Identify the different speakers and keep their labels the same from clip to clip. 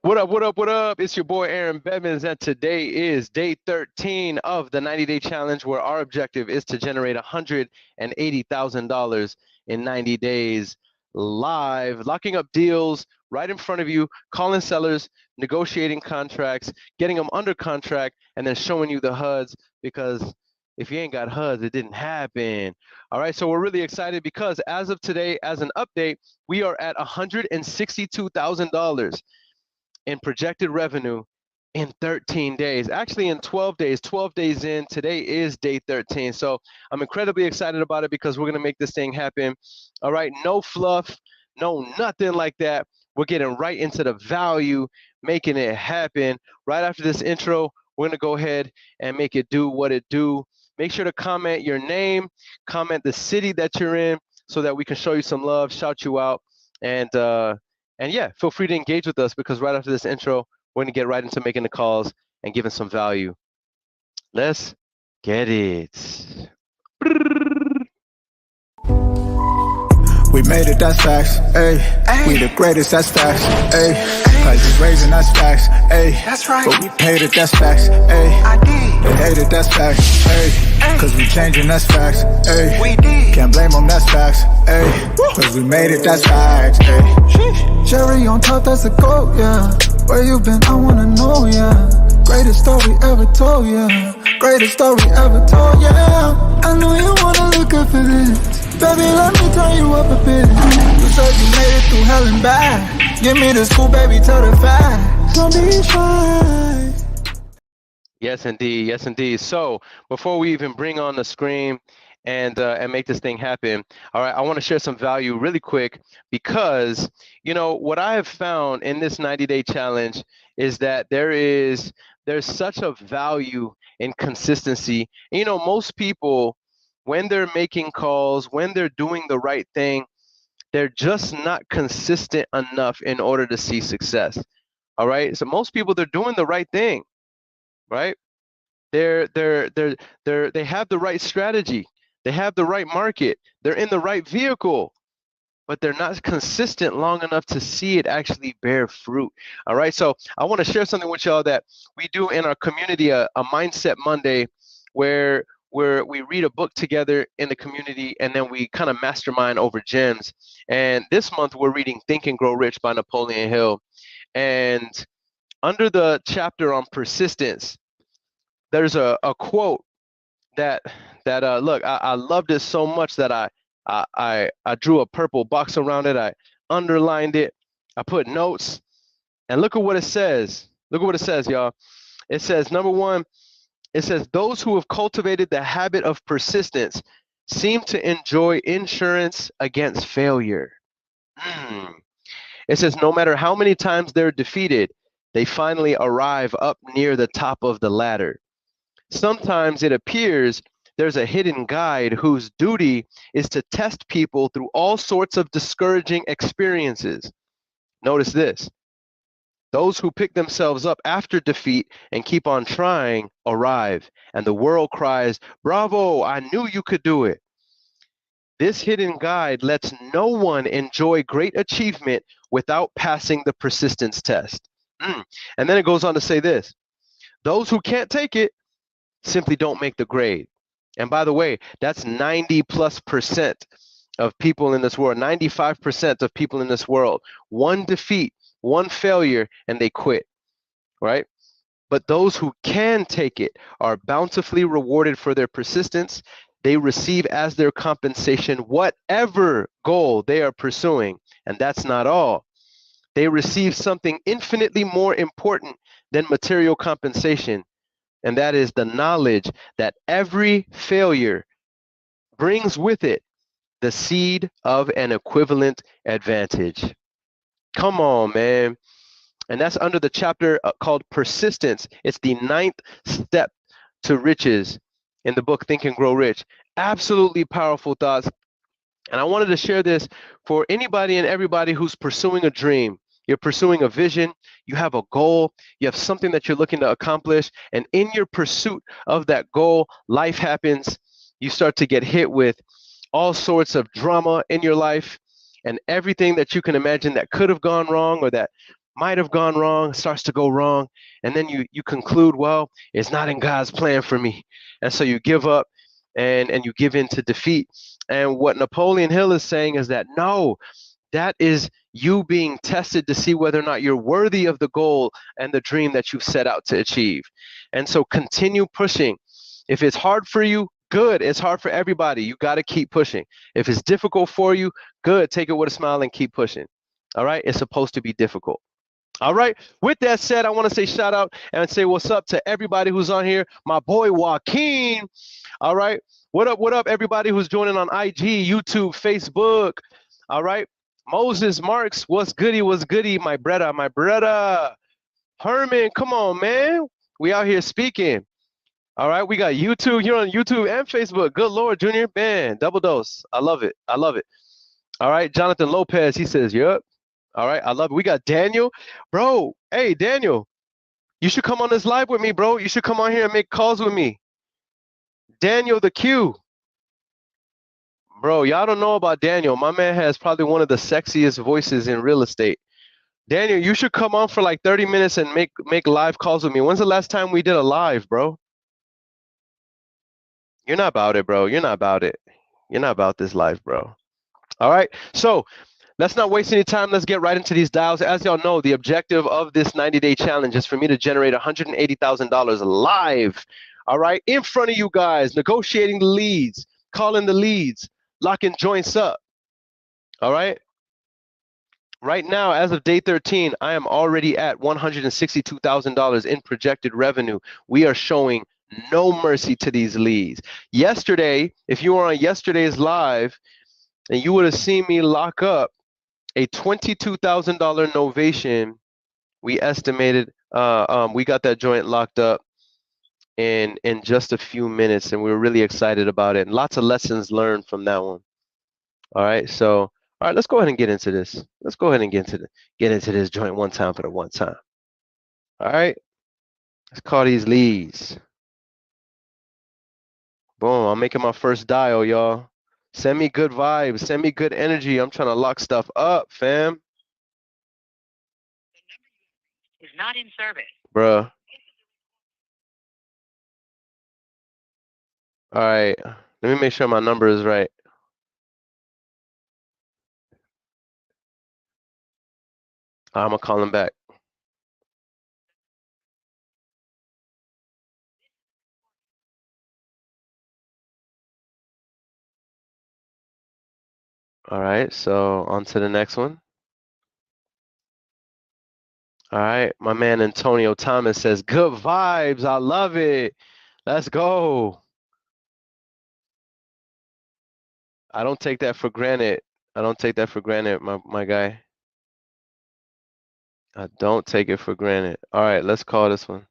Speaker 1: What up, what up, what up? It's your boy Aaron Bevins, and today is day 13 of the 90-day challenge, where our objective is to generate $180,000 in 90 days live, locking up deals right in front of you, calling sellers, negotiating contracts, getting them under contract, and then showing you the HUDs, because if you ain't got HUDs, it didn't happen. All right, so we're really excited because as of today, as an update, we are at $162,000 in projected revenue in 13 days. Actually, in 12 days, 12 days in. Today is day 13. So I'm incredibly excited about it because we're going to make this thing happen. All right, no fluff, no nothing like that. We're getting right into the value, making it happen. Right after this intro, we're going to go ahead and make it do what it do. Make sure to comment your name, comment the city that you're in so that we can show you some love, shout you out, and yeah, feel free to engage with us because right after this intro, we're going to get right into making the calls and giving some value. Let's get it.
Speaker 2: We made it, that's facts, ayy. We the greatest, that's facts, ayy. Prices raising, that's facts, ayy. That's right. But we paid it, that's facts, ayy. I did. They hate it, that's facts, ayy. Cause we changing, that's facts, ayy. We did. Can't blame them, that's facts, ayy. Cause we made it, that's facts, ayy. Cherry on top, that's a goat, yeah. Where you been, I wanna know, yeah. Greatest story ever told, yeah. Greatest story ever told, yeah. I know you wanna look up for this. Baby, let me turn you up a bit. You said you made it through hell and back. Give me the scoop, baby, tell the facts. Don't be shy.
Speaker 1: Yes, indeed. Yes, indeed. So before we even bring on the screen and make this thing happen, all right, I want to share some value really quick because, you know, what I have found in this 90-day challenge is that there's such a value in consistency. And, you know, most people, when they're making calls, when they're doing the right thing, they're just not consistent enough in order to see success. All right. So most people, they're doing the right thing, right? They have the right strategy. They have the right market. They're in the right vehicle, but they're not consistent long enough to see it actually bear fruit. All right. So I want to share something with y'all that we do in our community, a Mindset Monday, where we read a book together in the community and then we kind of mastermind over gems. And this month we're reading Think and Grow Rich by Napoleon Hill. And under the chapter on persistence, there's a quote that look, I love this so much that I drew a purple box around it. I underlined it. I put notes, and look at what it says. Look at what it says, y'all. It says, number one, it says, those who have cultivated the habit of persistence seem to enjoy insurance against failure. It says, no matter how many times they're defeated, they finally arrive up near the top of the ladder. Sometimes it appears there's a hidden guide whose duty is to test people through all sorts of discouraging experiences. Notice this. Those who pick themselves up after defeat and keep on trying arrive, and the world cries, "Bravo, I knew you could do it." This hidden guide lets no one enjoy great achievement without passing the persistence test. And then it goes on to say this. Those who can't take it simply don't make the grade. And by the way, that's 90+% of people in this world, 95% of people in this world. One defeat, one failure, and they quit, right? But those who can take it are bountifully rewarded for their persistence. They receive as their compensation whatever goal they are pursuing. And that's not all. They receive something infinitely more important than material compensation. And that is the knowledge that every failure brings with it the seed of an equivalent advantage. Come on, man. And that's under the chapter called Persistence. It's the 9th step to riches in the book Think and Grow Rich. Absolutely powerful thoughts. And I wanted to share this for anybody and everybody who's pursuing a dream. You're pursuing a vision, you have a goal, you have something that you're looking to accomplish, and in your pursuit of that goal, life happens. You start to get hit with all sorts of drama in your life, and everything that you can imagine that could have gone wrong or that might have gone wrong, starts to go wrong, and then you conclude, well, it's not in God's plan for me, and so you give up and you give in to defeat. And what Napoleon Hill is saying is that no, that is you being tested to see whether or not you're worthy of the goal and the dream that you've set out to achieve. And so continue pushing. If it's hard for you, good. It's hard for everybody. You got to keep pushing. If it's difficult for you, good. Take it with a smile and keep pushing. All right? It's supposed to be difficult. All right. With that said, I want to say shout out and say what's up to everybody who's on here. My boy Joaquin. All right. What up, everybody who's joining on IG, YouTube, Facebook. All right. Moses Marks, what's goody, my brother. Herman, come on, man. We out here speaking. All right, we got YouTube. You're on YouTube and Facebook. Good Lord, Junior. Man, double dose. I love it. I love it. All right, Jonathan Lopez, he says, yep. All right, I love it. We got Daniel. Bro, hey, Daniel, you should come on this live with me, bro. You should come on here and make calls with me. Daniel the Q. Bro, y'all don't know about Daniel. My man has probably one of the sexiest voices in real estate. Daniel, you should come on for like 30 minutes and make live calls with me. When's the last time we did a live, bro? You're not about it, bro. You're not about it. You're not about this life, bro. All right. So let's not waste any time. Let's get right into these dials. As y'all know, the objective of this 90-day challenge is for me to generate $180,000 live. All right. In front of you guys, negotiating the leads, calling the leads, locking joints up. All right. Right now, as of day 13, I am already at $162,000 in projected revenue. We are showing no mercy to these leads. Yesterday, if you were on yesterday's live, and you would have seen me lock up a $22,000 novation. We estimated, we got that joint locked up in just a few minutes, and we were really excited about it. And lots of lessons learned from that one. All right, so all right, let's go ahead and get into this. Let's go ahead and get into this joint one time for the one time. All right, let's call these leads. Boom, I'm making my first dial, y'all. Send me good vibes. Send me good energy. I'm trying to lock stuff up, fam. The number is not in service. Bruh. All right. Let me make sure my number is right. I'm going to call him back. All right. So on to the next one. All right. My man Antonio Thomas says, good vibes. I love it. Let's go. I don't take that for granted. I don't take that for granted, my guy. I don't take it for granted. All right, let's call this one.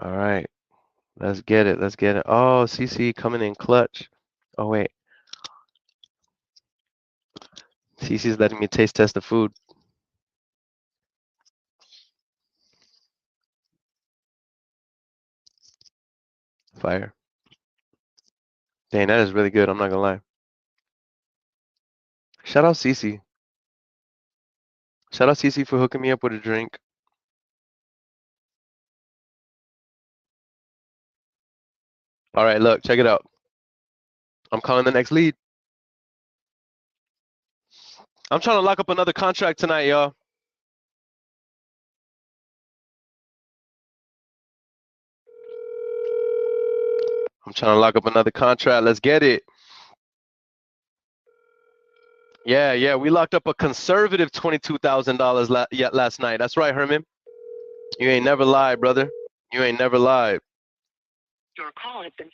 Speaker 1: All right, let's get it. Let's get it. Oh, CC coming in clutch. Oh, wait. CC's letting me taste test the food. Fire. Dang, that is really good. I'm not gonna lie. Shout out CC. Shout out CC for hooking me up with a drink. All right, look, check it out. I'm calling the next lead. I'm trying to lock up another contract tonight, y'all. I'm trying to lock up another contract. Let's get it. Yeah, we locked up a conservative $22,000 last night. That's right, Herman. You ain't never lied, brother. You ain't never lied. Your call has been.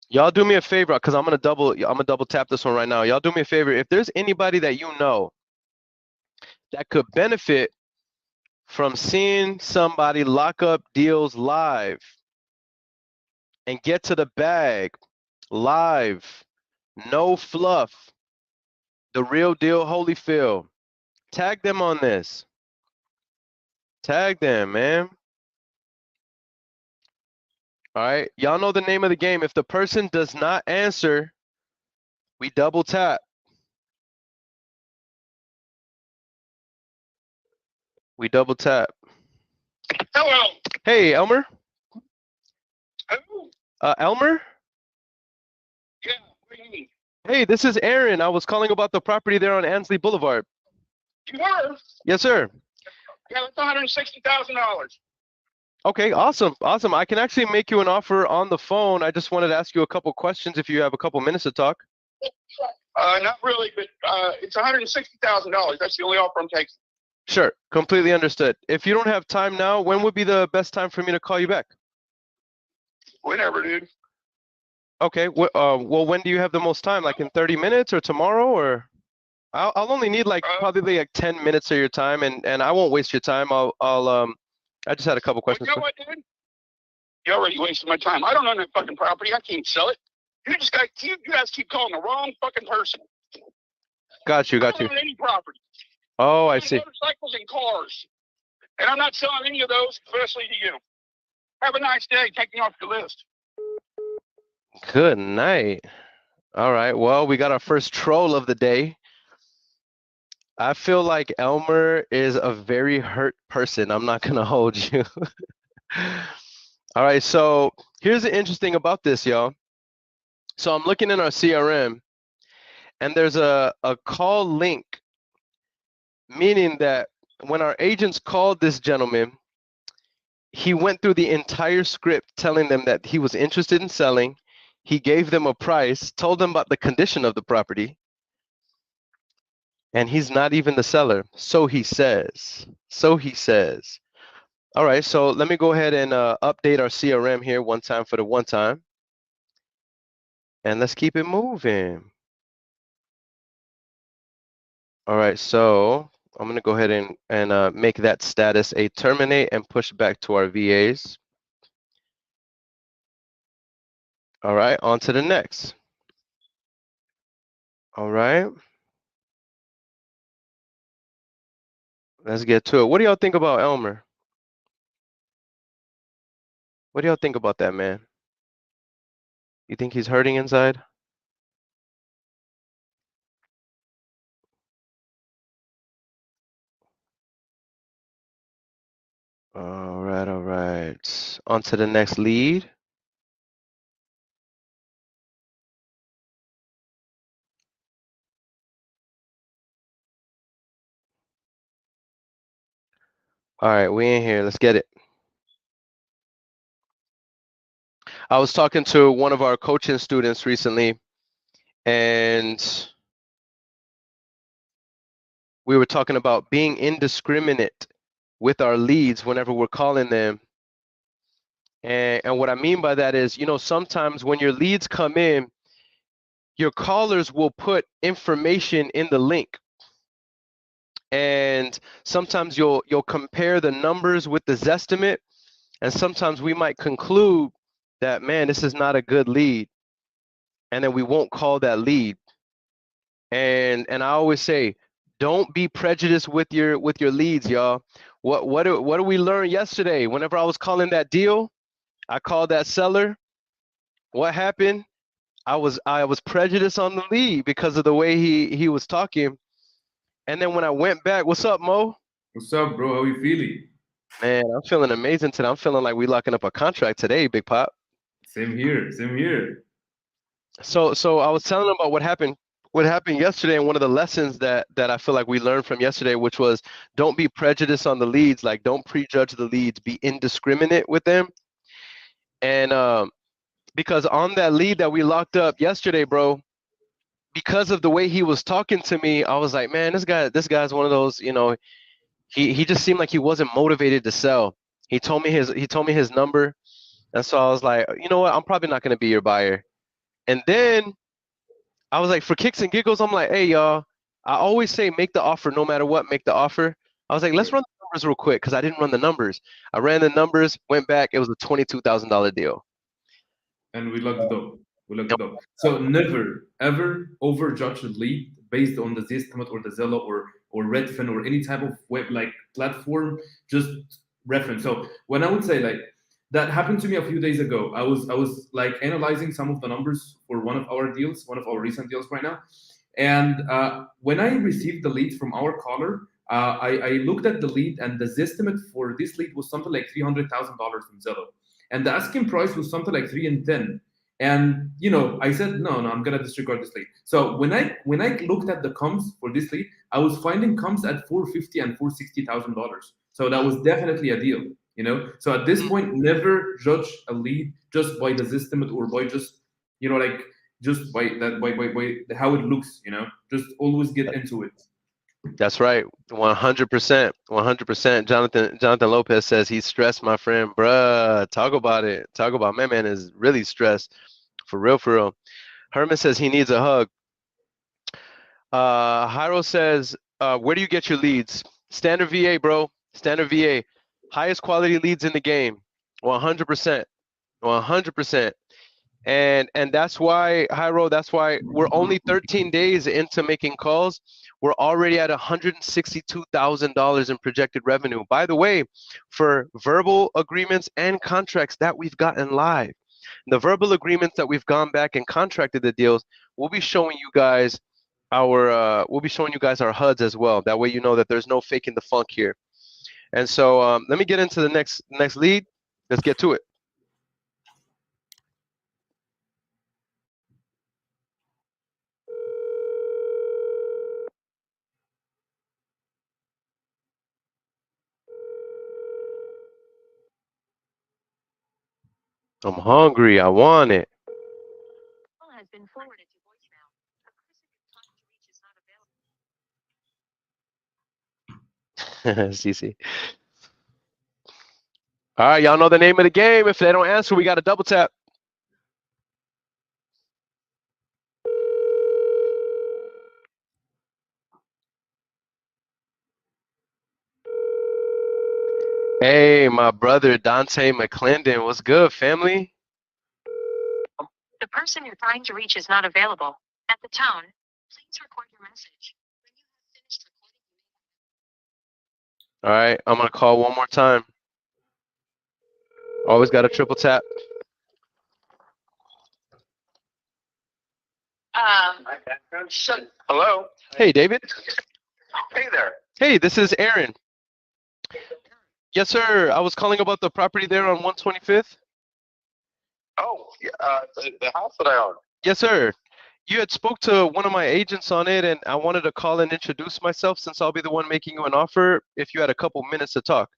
Speaker 1: Y'all do me a favor, because I'm gonna double tap this one right now. Y'all do me a favor. If there's anybody that you know that could benefit from seeing somebody lock up deals live and get to the bag live, no fluff, the real deal Holyfield, tag them on this. Tag them, man. All right. Y'all know the name of the game. If the person does not answer, we double tap. We double tap.
Speaker 3: Hello.
Speaker 1: Hey, Elmer.
Speaker 3: Who?
Speaker 1: Elmer?
Speaker 3: Yeah, what do you mean?
Speaker 1: Hey, this is Aaron. I was calling about the property there on Ansley Boulevard.
Speaker 3: You were?
Speaker 1: Yes, sir.
Speaker 3: Yeah, that's $160,000.
Speaker 1: Okay, awesome. Awesome. I can actually make you an offer on the phone. I just wanted to ask you a couple questions if you have a couple minutes to talk.
Speaker 3: Not really, but it's $160,000. That's the only offer I'm taking.
Speaker 1: Sure, completely understood. If you don't have time now, when would be the best time for me to call you back?
Speaker 3: Whenever, dude.
Speaker 1: Okay, well, when do you have the most time? Like in 30 minutes or tomorrow, or I'll only need like probably like 10 minutes of your time, and I won't waste your time. I just had a couple
Speaker 3: Well,
Speaker 1: questions.
Speaker 3: you know what, dude? You already wasted my time. I don't own that fucking property. I can't sell it. You guys keep calling the wrong fucking person.
Speaker 1: Got you.
Speaker 3: I don't own any property.
Speaker 1: Oh,
Speaker 3: I
Speaker 1: I
Speaker 3: own
Speaker 1: see.
Speaker 3: motorcycles and cars, and I'm not selling any of those, especially to you. Have a nice day. Take me off your list.
Speaker 1: Good night. All right. Well, we got our first troll of the day. I feel like Elmer is a very hurt person. I'm not gonna hold you. All right. So here's the interesting about this, y'all. So I'm looking in our CRM, and there's a call link, meaning that when our agents called this gentleman, he went through the entire script telling them that he was interested in selling. He gave them a price, told them about the condition of the property, and he's not even the seller. So he says. So he says. All right, so let me go ahead and update our CRM here one time for the one time. And let's keep it moving. All right, so I'm going to go ahead and make that status a terminate and push back to our VAs. All right, on to the next. All right. Let's get to it. What do y'all think about Elmer? What do y'all think about that, man? You think he's hurting inside? All right, all right. On to the next lead. All right, we in here. Let's get it. I was talking to one of our coaching students recently, and we were talking about being indiscriminate with our leads whenever we're calling them. And what I mean by that is, you know, sometimes when your leads come in, your callers will put information in the link. And sometimes you'll compare the numbers with the Zestimate, and sometimes we might conclude that, man, this is not a good lead, and then we won't call that lead. And I always say, don't be prejudiced with your leads, y'all. What do we learn yesterday? Whenever I was calling that deal, I called that seller. What happened? I was prejudiced on the lead because of the way he was talking. And then when I went back, what's up, Mo?
Speaker 4: What's up, bro? How you feeling?
Speaker 1: Man, I'm feeling amazing today. I'm feeling like we locking up a contract today, Big Pop.
Speaker 4: Same here. Same here.
Speaker 1: So I was telling them about what happened yesterday, and one of the lessons that I feel like we learned from yesterday, which was don't be prejudiced on the leads. Like, don't prejudge the leads. Be indiscriminate with them. And because on that lead that we locked up yesterday, bro, because of the way he was talking to me, I was like, man, this guy's one of those, you know, he just seemed like he wasn't motivated to sell. He told me his number, and so I was like, you know what, I'm probably not gonna be your buyer. And then I was like, for kicks and giggles, I'm like, hey y'all, I always say make the offer no matter what, make the offer. I was like, let's run the numbers real quick because I didn't run the numbers. I ran the numbers, went back, it was a $22,000 deal.
Speaker 4: And we locked it up. We locked it up. So never ever overjudge a lead based on the Zestimate or the Zillow or Redfin or any type of web like platform. Just reference. So when I would say like That happened to me a few days ago. I was like analyzing some of the numbers for one of our deals, one of our recent deals right now, and when I received the lead from our caller, I looked at the lead, and the estimate for this lead was something like $300,000 from Zillow, and the asking price was something like 3 and 10. And I said, no, I'm gonna disregard this lead. So when I looked at the comps for this lead, I was finding comps at 450 and $460,000. So that was definitely a deal. So at this point, never judge a lead just by the estimate, or by just like just by that by how it looks. Just always get into it.
Speaker 1: That's right. 100%. 100%. Jonathan Lopez says he's stressed, my friend. Bruh, talk about it. Talk about man is really stressed. For real, for real. Herman says he needs a hug. Jairo says, where do you get your leads? Standard VA, bro. Standard VA. Highest quality leads in the game. 100%. 100%. And that's why, Jairo, that's why we're only 13 days into making calls. We're already at $162,000 in projected revenue. By the way, for verbal agreements and contracts that we've gotten live. The verbal agreements that we've gone back and contracted the deals, we'll be showing you guys our HUDs as well. That way you know that there's no faking the funk here. And so let me get into the next lead. Let's get to it. I'm hungry. I want it.
Speaker 5: Has been forwarded to voicemail. The person you're trying to reach is not available.
Speaker 1: CC. All right, y'all know the name of the game. If they don't answer, we got to double tap. Hey, my brother Dante McClendon. What's good, family?
Speaker 5: The person you're trying to reach is not available. At the tone, please record your message. When you have finished recording,
Speaker 1: All right, I'm going to call one more time. Always got a triple tap.
Speaker 3: Hello.
Speaker 1: Hey, David.
Speaker 3: Hey there.
Speaker 1: Hey, this is Aaron. Yes, sir. I was calling about the property there on 125th.
Speaker 3: Oh, the house that I own.
Speaker 1: Yes, sir. You had spoke to one of my agents on it, and I wanted to call and introduce myself since I'll be the one making you an offer if you had a couple minutes to talk.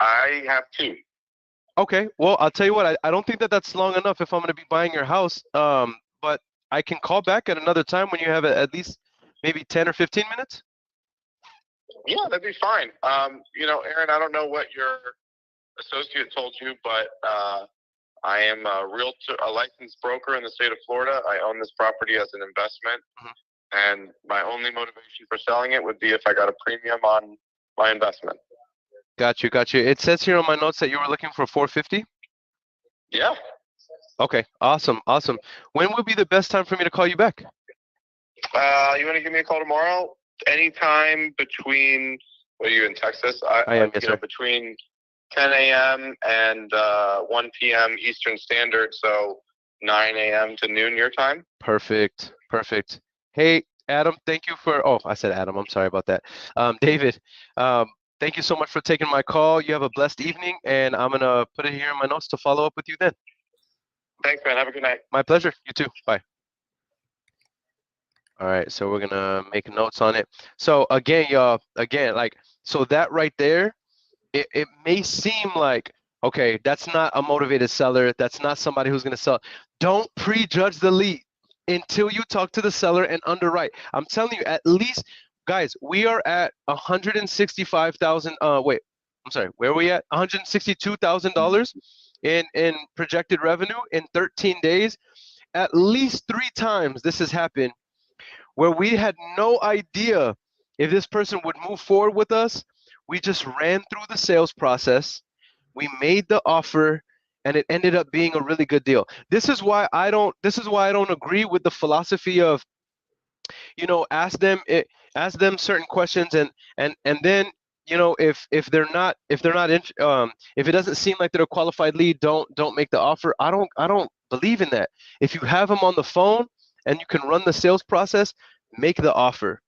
Speaker 3: I have two.
Speaker 1: Okay. Well, I'll tell you what. I don't think that that's long enough if I'm going to be buying your house. But I can call back at another time when you have at least maybe 10 or 15 minutes.
Speaker 3: Yeah, that'd be fine. Aaron, I don't know what your associate told you, but I am a licensed broker in the state of Florida. I own this property as an investment, and my only motivation for selling it would be if I got a premium on my investment.
Speaker 1: Got you. It says here on my notes that you were looking for 450.
Speaker 3: Yeah.
Speaker 1: Okay. Awesome. When would be the best time for me to call you back?
Speaker 3: You want to give me a call tomorrow? Anytime between, are you in Texas?
Speaker 1: I am, yes, sir.
Speaker 3: Between 10 a.m. and 1 p.m. Eastern Standard, so 9 a.m. to noon your time.
Speaker 1: Perfect. Hey, Adam, thank you for, I said Adam, I'm sorry about that. David, thank you so much for taking my call. You have a blessed evening, and I'm going to put it here in my notes to follow up with you then.
Speaker 3: Thanks, man. Have a good night.
Speaker 1: My pleasure. You too. Bye. All right, so we're gonna make notes on it. So again, y'all, so that right there, it may seem like, okay, that's not a motivated seller. That's not somebody who's gonna sell. Don't prejudge the lead until you talk to the seller and underwrite. I'm telling you, at least, guys, we are at 165,000. Wait, I'm sorry, where are we at? $162,000 in projected revenue in 13 days. At least 3 times this has happened, where we had no idea if this person would move forward with us. We just ran through the sales process. We made the offer, and it ended up being a really good deal. This is why I don't agree with the philosophy of, ask them certain questions and then, if they're not if it doesn't seem like they're a qualified lead, don't make the offer. I don't believe in that. If you have them on the phone and you can run the sales process, make the offer.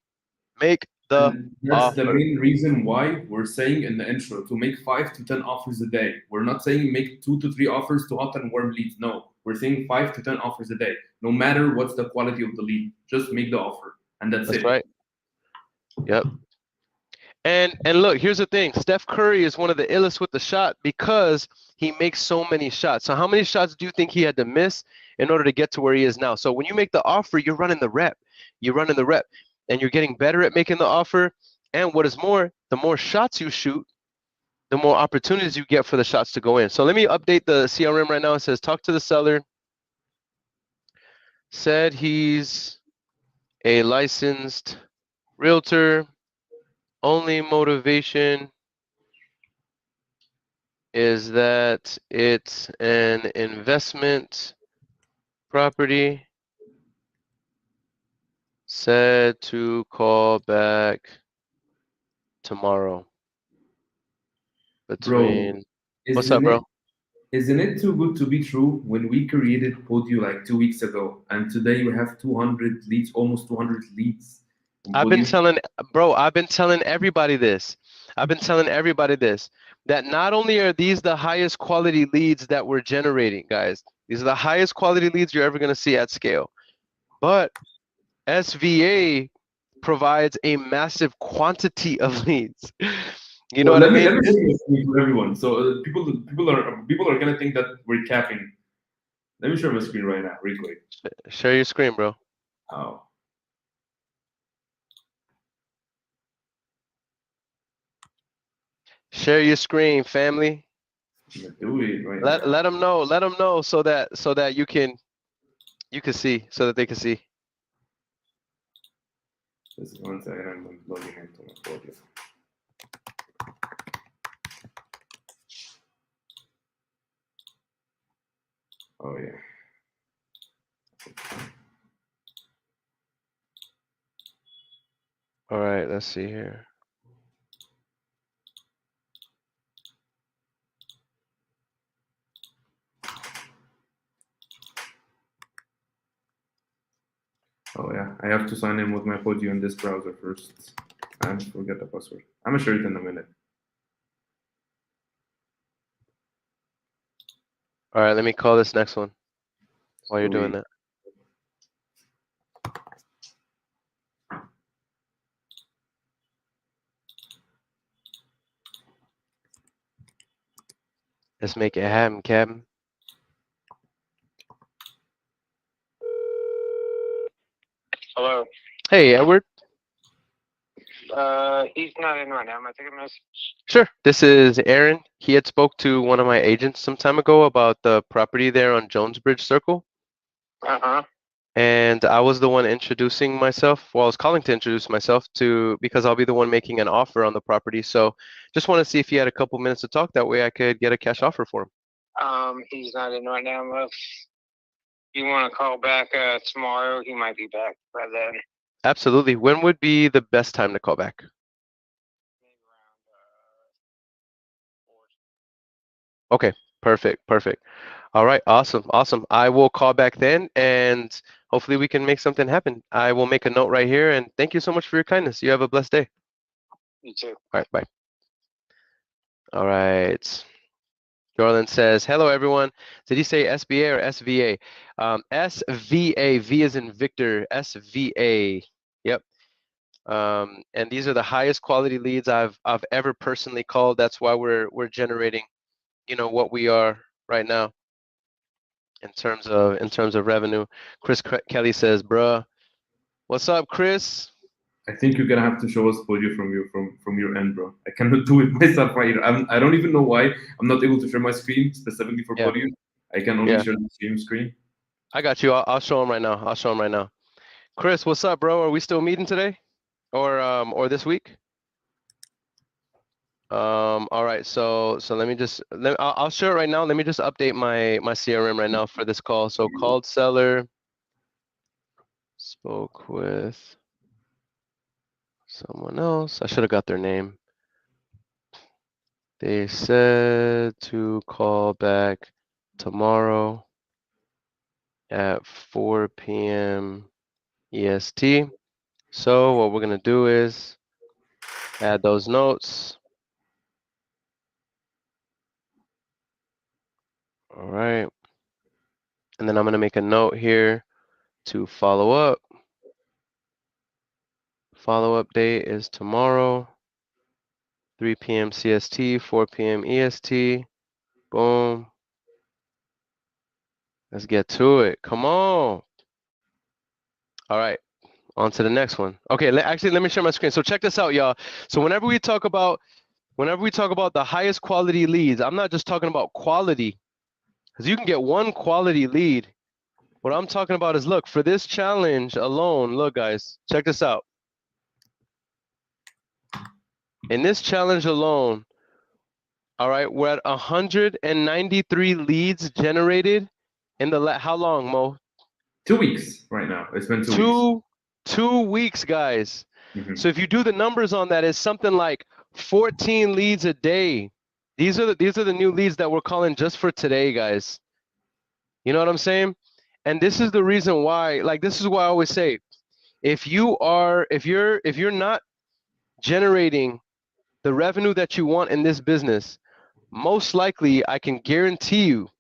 Speaker 1: Make the
Speaker 4: And that's the
Speaker 1: offer.
Speaker 4: main reason why we're saying in the intro to make 5 to 10 offers a day. We're not saying make 2 to 3 offers to hot and warm leads. No, we're saying 5 to 10 offers a day. No matter what's the quality of the lead, just make the offer, and that's
Speaker 1: That's
Speaker 4: it.
Speaker 1: right. Yep. And look, here's the thing. Steph Curry is one of the illest with the shot because he makes so many shots. So how many shots do you think he had to miss in order to get to where he is now? So when you make the offer, you're running the rep. You're running the rep, and you're getting better at making the offer. And what is more, the more shots you shoot, the more opportunities you get for the shots to go in. So let me update the CRM right now. It says talk to the seller. Said he's a licensed realtor. Only motivation is that it's an investment property. Said to call back tomorrow.
Speaker 4: Bro,
Speaker 1: Between what's up,
Speaker 4: isn't it
Speaker 1: bro?
Speaker 4: isn't it too good to be true? When we created Podio like 2 weeks ago, and today we have 200 leads, almost 200 leads on
Speaker 1: I've been
Speaker 4: Podio.
Speaker 1: telling, bro, I've been telling everybody this. I've been telling everybody this, that not only are these the highest quality leads that we're generating, guys, these are the highest quality leads you're ever going to see at scale, but SVA provides a massive quantity of leads. You know
Speaker 4: Well,
Speaker 1: what I
Speaker 4: let
Speaker 1: mean?
Speaker 4: me share my screen for everyone. So people are gonna think that we're capping. Let me share my screen right now, real quick.
Speaker 1: Share your screen, bro.
Speaker 4: Oh,
Speaker 1: Share your screen, family.
Speaker 4: I'm gonna do it right
Speaker 1: Let
Speaker 4: now.
Speaker 1: them know. Let them know so that you can see, so that they can see.
Speaker 4: Just 1 second, I'm logging into my Podio. Oh yeah.
Speaker 1: All right, let's see here.
Speaker 4: Oh yeah. I have to sign in with my Podio in this browser first. I forget the password. I'm gonna share it in a minute.
Speaker 1: All right, let me call this next one while you're doing
Speaker 4: Sweet.
Speaker 1: that. Let's make it happen, Captain.
Speaker 3: Hello.
Speaker 1: Hey, Edward.
Speaker 3: He's not in right now. Am I taking a message?
Speaker 1: Sure. This is Aaron. He had spoke to one of my agents some time ago about the property there on Jonesbridge Circle,
Speaker 3: Uh-huh.
Speaker 1: and I was the one introducing myself. Well, I was calling to introduce myself to because I'll be the one making an offer on the property. So, just want to see if he had a couple minutes to talk. That way, I could get a cash offer for him.
Speaker 3: He's not in right now. If you want to call back tomorrow, he might be back by then.
Speaker 1: Absolutely. When would be the best time to call back?
Speaker 3: Maybe around 4.
Speaker 1: Okay, perfect, perfect. All right, awesome, awesome. I will call back then, and hopefully we can make something happen. I will make a note right here, and thank you so much for your kindness. You have a blessed day.
Speaker 3: You too.
Speaker 1: All right, bye. All right. Garland says, hello, everyone. Did he say SBA or SVA? SVA, V is in Victor, SVA. Yep. And these are the highest quality leads I've ever personally called. That's why we're generating, what we are right now in terms of revenue. Chris Kelly says, bruh, what's up, Chris?
Speaker 4: I think you're gonna have to show us Podio from your end, bro. I cannot do it myself right here. I don't even know why I'm not able to share my screen specifically for
Speaker 1: Yeah,
Speaker 4: Podio. I can only
Speaker 1: yeah,
Speaker 4: share the same screen.
Speaker 1: I got you. I'll show him right now. I'll show him right now. Chris, what's up, bro? Are we still meeting today, or this week? All right. So let me just I'll share it right now. Let me just update my CRM right now for this call. So called seller, spoke with someone else. I should have got their name. They said to call back tomorrow at 4 p.m. EST. So what we're gonna do is add those notes. All right. And then I'm gonna make a note here to follow up. Follow-up date is tomorrow, 3 p.m. CST, 4 p.m. EST. Boom. Let's get to it. Come on. All right. On to the next one. Okay, actually, let me share my screen. So check this out, y'all. So whenever we talk about the highest quality leads, I'm not just talking about quality, because you can get one quality lead. What I'm talking about is, look, for this challenge alone, look, guys, check this out. In this challenge alone, all right, we're at 193 leads generated in the how long, Mo?
Speaker 4: 2 weeks right now. It's been 2 weeks.
Speaker 1: 2 weeks, guys.
Speaker 4: Mhm.
Speaker 1: So if you do the numbers on that, it's something like 14 leads a day. These are the new leads that we're calling just for today, guys. You know what I'm saying? And this is the reason why, like, this is why I always say, if you're not generating the revenue that you want in this business, most likely I can guarantee you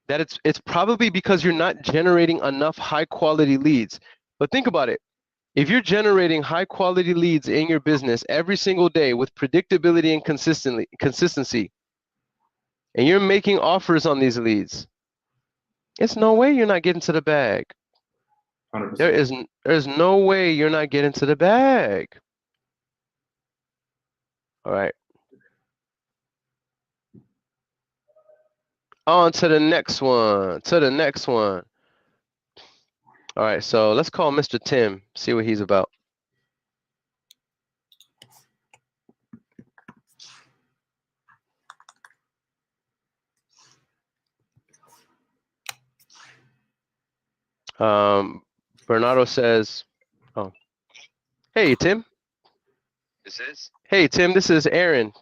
Speaker 1: that it's probably because you're not generating enough high quality leads. But think about it. If you're generating high quality leads in your business every single day with predictability and consistency, and you're making offers on these leads, it's no way you're not getting to the bag.
Speaker 4: 100%.
Speaker 1: There's no way you're not getting to the bag. All right. On to the next one. All right, so let's call Mr. Tim, see what he's about. Bernardo says, oh, hey, Tim.
Speaker 3: This is?
Speaker 1: Hey, Tim, this is Aaron.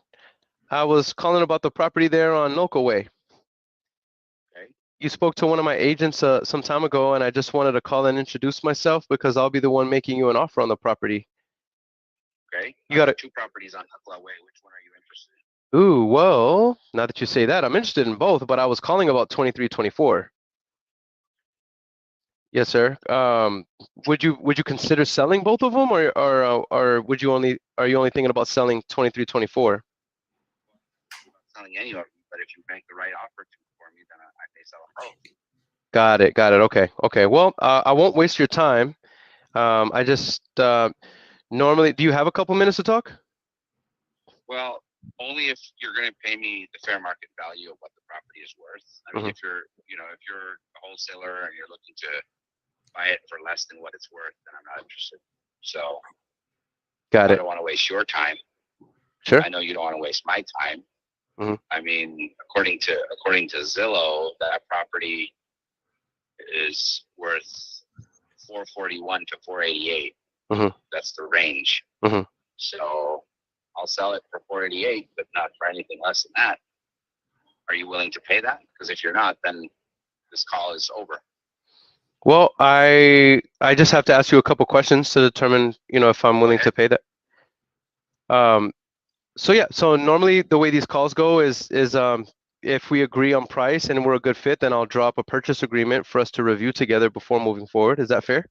Speaker 1: I was calling about the property there on Noka Way.
Speaker 3: Okay.
Speaker 1: You spoke to one of my agents some time ago, and I just wanted to call and introduce myself because I'll be the one making you an offer on the property.
Speaker 3: Okay.
Speaker 1: You got
Speaker 3: 2 properties on Noka Way. Which one are you interested in?
Speaker 1: Ooh, well, now that you say that, I'm interested in both, but I was calling about 2324. Yes, sir. Would you consider selling both of them, or would you are you only thinking about selling 2324?
Speaker 3: I'm not selling any of them, but if you make the right offer for me, then I may sell them both.
Speaker 1: Got it. Okay. Well, I won't waste your time. I just normally, do you have a couple minutes to talk?
Speaker 3: Well, only if you're going to pay me the fair market value of what the property is worth. I mean, if you're a wholesaler and you're looking to buy it for less than what it's worth, then I'm not interested. So
Speaker 1: Got
Speaker 3: I
Speaker 1: it.
Speaker 3: don't want to waste your time.
Speaker 1: Sure.
Speaker 3: I know you don't want to waste my time.
Speaker 1: Mhm.
Speaker 3: I mean, according to Zillow, that property is worth 441 to 488.
Speaker 1: Mhm.
Speaker 3: That's the range.
Speaker 1: Mhm.
Speaker 3: So I'll sell it for 488, but not for anything less than that. Are you willing to pay that? Because if you're not, then this call is over.
Speaker 1: Well, I just have to ask you a couple questions to determine, if I'm willing to pay that. So yeah, so normally the way these calls go is if we agree on price and we're a good fit, then I'll drop a purchase agreement for us to review together before moving forward. Is that fair?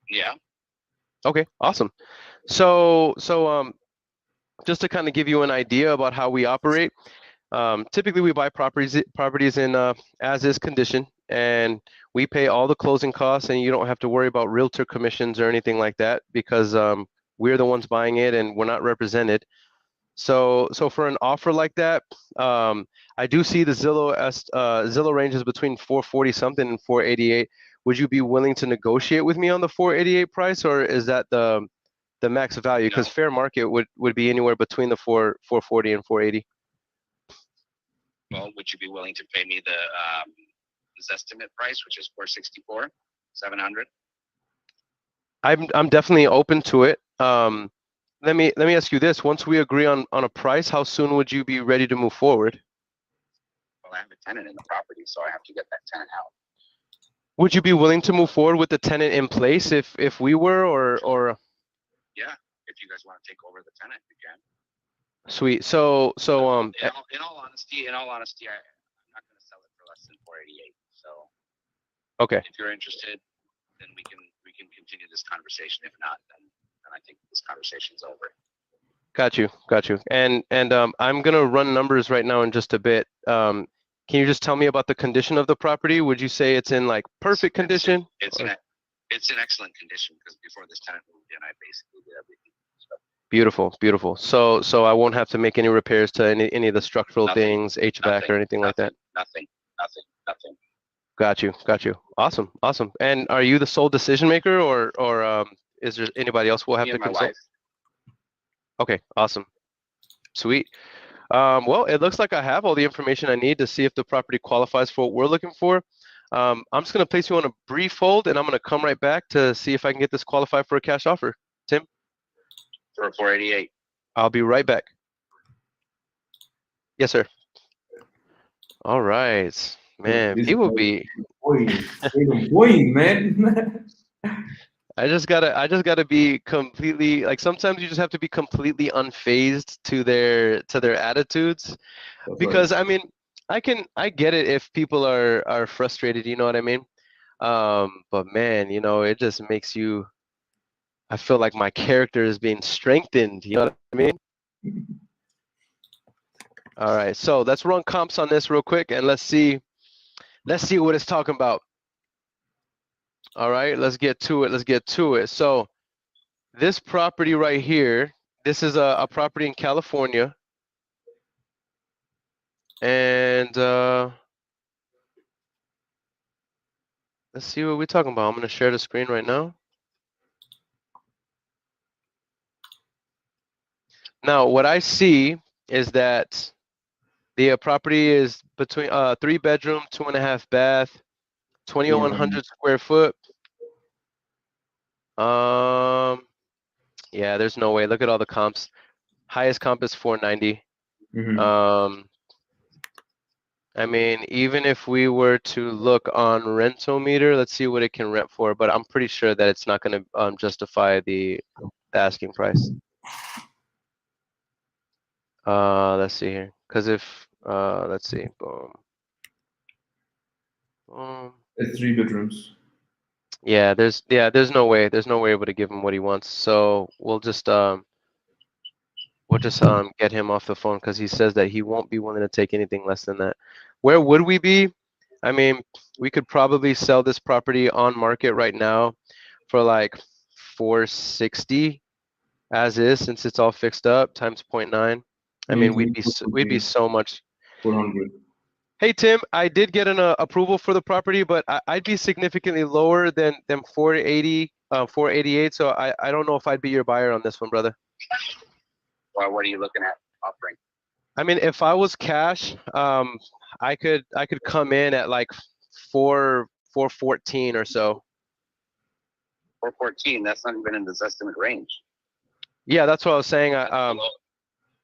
Speaker 3: Yeah.
Speaker 1: Okay, awesome. So just to kind of give you an idea about how we operate, typically we buy properties in as-is condition, and we pay all the closing costs, and you don't have to worry about realtor commissions or anything like that because we're the ones buying it and we're not represented. So for an offer like that, I do see the Zillow ranges between 440 something and 488. Would you be willing to negotiate with me on the 488 price, or is that the max value? Because fair market would be anywhere between the 440 and 480.
Speaker 3: Well, would you be willing to pay me the estimate price, which is 464, 700?
Speaker 1: I'm definitely open to it. let me ask you this. Once we agree on a price, how soon would you be ready to move forward?
Speaker 6: Well, I have a tenant in the property, so I have to get that tenant out.
Speaker 1: Would you be willing to move forward with the tenant in place if we were, or
Speaker 6: Yeah, if you guys want to take over the tenant, you can.
Speaker 1: sweet.
Speaker 6: In all honesty, I'm not going to sell it for less than 488. So
Speaker 1: Okay.
Speaker 6: if you're interested, then we can continue this conversation. If not, then I think this conversation's over.
Speaker 1: Got you. And I'm gonna run numbers right now in just a bit. Can you just tell me about the condition of the property? Would you say it's in like perfect condition?
Speaker 6: It's in excellent condition, because before this tenant moved in, I basically did everything. So.
Speaker 1: Beautiful. So I won't have to make any repairs to any of the structural things, HVAC or anything like that.
Speaker 6: Nothing.
Speaker 1: Got you. Awesome. And are you the sole decision maker, or is there anybody else we'll have to consult?
Speaker 6: Wife.
Speaker 1: Okay, awesome. Sweet. Well, it looks like I have all the information I need to see if the property qualifies for what we're looking for. I'm just going to place you on a brief hold, and I'm going to come right back to see if I can get this qualified for a cash offer. Tim?
Speaker 6: For 488.
Speaker 1: I'll be right back. Yes, sir. All right. Man, people be...
Speaker 4: Boing, man.
Speaker 1: I just gotta be completely, like, sometimes you just have to be completely unfazed to their attitudes.
Speaker 4: That's
Speaker 1: Because
Speaker 4: right.
Speaker 1: I mean, I get it if people are frustrated, you know what I mean? But man, you know, it just makes you, I feel like my character is being strengthened, you know what I mean? All right, so let's run comps on this real quick, and let's see what it's talking about. All right, let's get to it. So this property right here, this is a property in California. And let's see what we're talking about. I'm going to share the screen right now. Now, what I see is that the property is between 3-bedroom, 2.5 bath, 2,100 square foot. Yeah, there's no way. Look at all the comps. Highest comp is 490.
Speaker 4: Mm-hmm.
Speaker 1: I mean, even if we were to look on Rentometer, let's see what it can rent for, but I'm pretty sure that it's not going to justify the asking price. Let's see here, because if let's see, boom.
Speaker 4: It's 3 bedrooms.
Speaker 1: Yeah, there's no way able to give him what he wants. So we'll just get him off the phone, because he says that he won't be willing to take anything less than that. Where would we be? I mean, we could probably sell this property on market right now for like 460 as is, since it's all fixed up, times 0.9. I mean, we'd be so much.
Speaker 4: 400.
Speaker 1: Hey Tim, I did get an approval for the property, but I'd be significantly lower than 480, 488. So I don't know if I'd be your buyer on this one, brother.
Speaker 6: Well, what are you looking at offering?
Speaker 1: I mean, if I was cash, I could come in at like 414 or so.
Speaker 6: 414. That's not even in the estimate range.
Speaker 1: Yeah, that's what I was saying.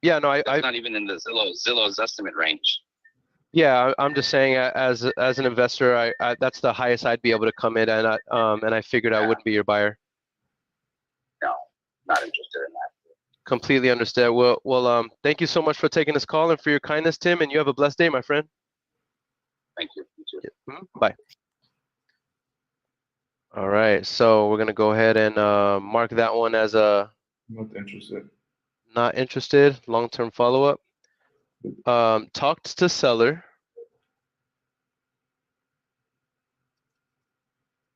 Speaker 1: Yeah, no,
Speaker 6: That's not even in the Zillow's estimate range.
Speaker 1: Yeah, I'm just saying, as an investor, I that's the highest I'd be able to come in, and I figured I wouldn't be your buyer.
Speaker 6: No, not interested in that.
Speaker 1: Completely understand. Well, thank you so much for taking this call and for your kindness, Tim, and you have a blessed day, my friend.
Speaker 6: Thank you. You too.
Speaker 1: Bye. All right, so we're gonna go ahead and mark that one as a
Speaker 4: Not interested.
Speaker 1: not interested. Long-term follow-up. Talked to seller.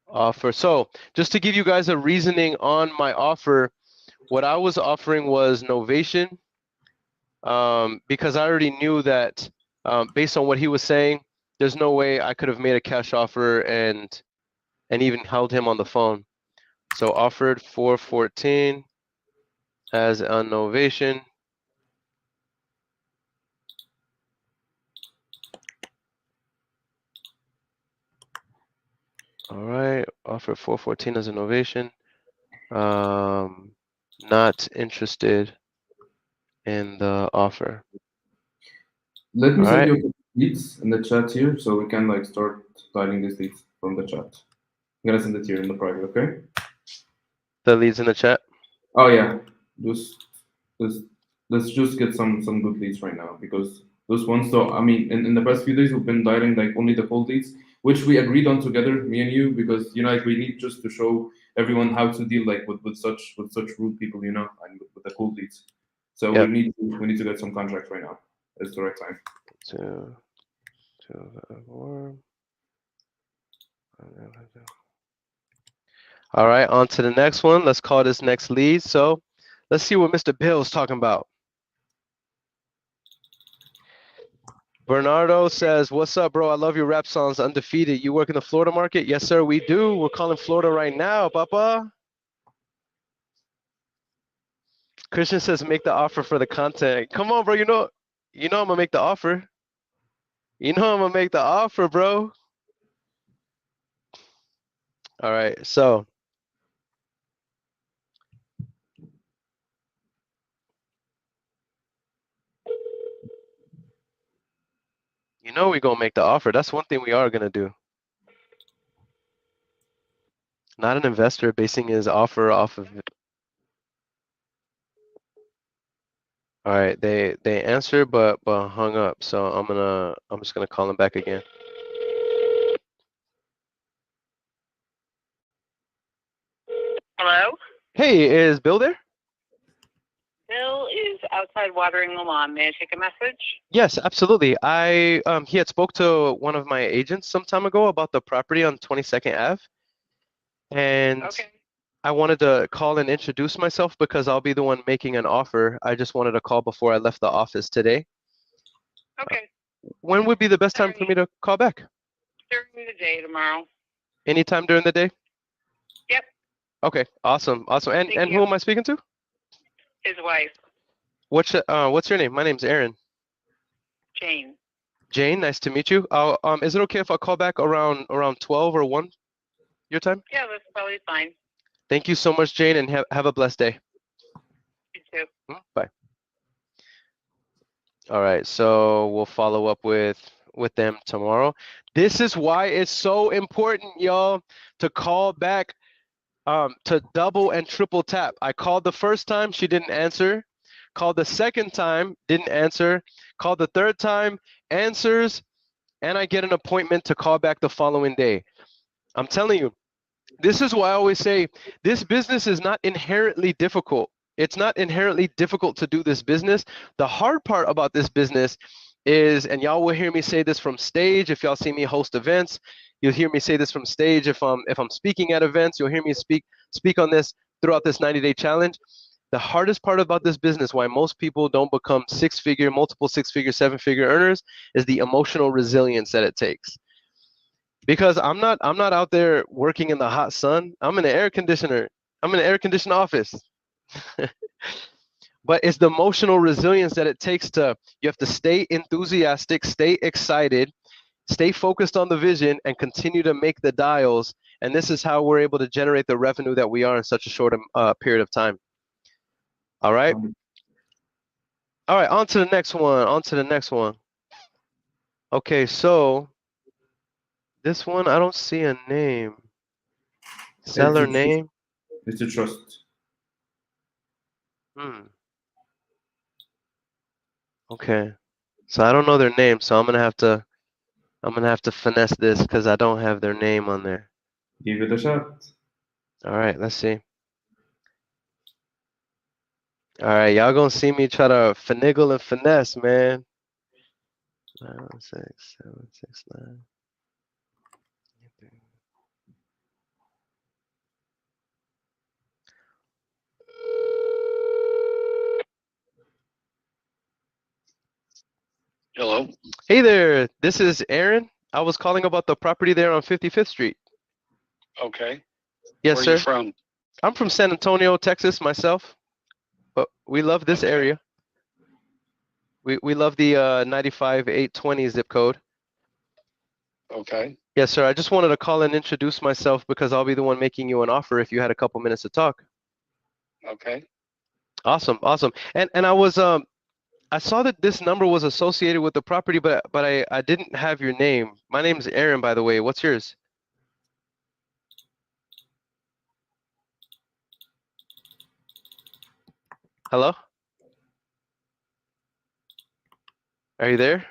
Speaker 1: Offer. So just to give you guys a reasoning on my offer, what I was offering was novation, because I already knew that based on what he was saying, there's no way I could have made a cash offer and even held him on the phone. So offered 414 as a novation. All right, offer 414 as a novation. Not interested in the offer.
Speaker 4: Let me
Speaker 1: All
Speaker 4: send
Speaker 1: right.
Speaker 4: you leads in the chat here so we can like start dialing these leads from the chat. I'm gonna send it here in the private, okay?
Speaker 1: The leads in the chat.
Speaker 4: Oh yeah, just let's let's just get some good leads right now because those ones. So I mean, in the past few days we've been dialing like only the cold leads, which we agreed on together, me and you, because you know like we need just to show everyone how to deal like with such rude people, you know, and with the cold leads. So
Speaker 1: Yep.
Speaker 4: we need to get some contracts right now. It's the right time.
Speaker 1: To warm. All right, on to the next one. Let's call this next lead. So let's see what Mr. Bill's talking about. Bernardo says, what's up, bro? I love your rap songs, Undefeated. You work in the Florida market? Yes, sir, we do. We're calling Florida right now, papa. Christian says, make the offer for the content. Come on, bro. You know I'm gonna make the offer. You know I'm gonna make the offer, bro. All right, so you know we're gonna make the offer. That's one thing we are gonna do. Not an investor basing his offer off of it. All right, they answered but hung up. So I'm just gonna call them back again.
Speaker 7: Hello?
Speaker 1: Hey, is Bill there?
Speaker 7: Bill is outside watering the lawn. May I take a message?
Speaker 1: Yes, absolutely. He had spoke to one of my agents some time ago about the property on 22nd Ave, and
Speaker 7: Okay.
Speaker 1: I wanted to call and introduce myself because I'll be the one making an offer. I just wanted to call before I left the office today.
Speaker 7: Okay.
Speaker 1: When would be the best time
Speaker 7: All
Speaker 1: for
Speaker 7: right.
Speaker 1: me to call back?
Speaker 7: During the day tomorrow.
Speaker 1: Anytime during the day?
Speaker 7: Yep.
Speaker 1: Okay, awesome. And
Speaker 7: Thank
Speaker 1: who
Speaker 7: you.
Speaker 1: am I speaking to?
Speaker 7: His wife,
Speaker 1: What's your name? My name's Aaron.
Speaker 7: Jane.
Speaker 1: Jane, nice to meet you. Is it okay if I call back around 12 or 1 your time?
Speaker 7: Yeah, that's probably fine.
Speaker 1: Thank you so much, Jane, and have a blessed day.
Speaker 7: You too.
Speaker 1: Bye. All right, so we'll follow up with them tomorrow. This is why it's so important, y'all, to call back, to double and triple tap. I called the first time, she didn't answer. Called the second time, didn't answer. Called the third time, answers, and I get an appointment to call back the following day. I'm telling you, this is why I always say this business is not inherently difficult. It's not inherently difficult to do this business. The hard part about this business is, and y'all will hear me say this from stage if y'all see me host events, you'll hear me say this from stage if I'm speaking at events, you'll hear me speak on this throughout this 90-day challenge. The hardest part about this business, why most people don't become six-figure, multiple six-figure, seven-figure earners, is the emotional resilience that it takes. Because I'm not out there working in the hot sun. I'm in an air conditioner. I'm in an air conditioned office. But it's the emotional resilience that it takes you have to stay enthusiastic, stay excited, stay focused on the vision, and continue to make the dials. And this is how we're able to generate the revenue that we are in such a short period of time. All right. All right, on to the next one. Okay, so this one, I don't see a name. Seller name?
Speaker 4: It's a trust.
Speaker 1: Okay. So I don't know their name, so I'm gonna have to finesse this because I don't have their name on there.
Speaker 4: Give it a shot.
Speaker 1: All right, let's see. All right, y'all gonna see me try to finagle and finesse, man. 916-769.
Speaker 6: Hello.
Speaker 1: Hey there, this is Aaron. I was calling about the property there on 55th Street.
Speaker 6: Okay.
Speaker 1: Yes,
Speaker 6: Where
Speaker 1: sir.
Speaker 6: are you from?
Speaker 1: I'm from San Antonio, Texas, myself. But we love this
Speaker 6: Okay.
Speaker 1: area. We love the 95820 zip code.
Speaker 6: Okay.
Speaker 1: Yes, sir. I just wanted to call and introduce myself because I'll be the one making you an offer if you had a couple minutes to talk.
Speaker 6: Okay.
Speaker 1: Awesome, awesome. And I saw that this number was associated with the property, but I didn't have your name. My name's Aaron, by the way. What's yours? Hello? Are you there?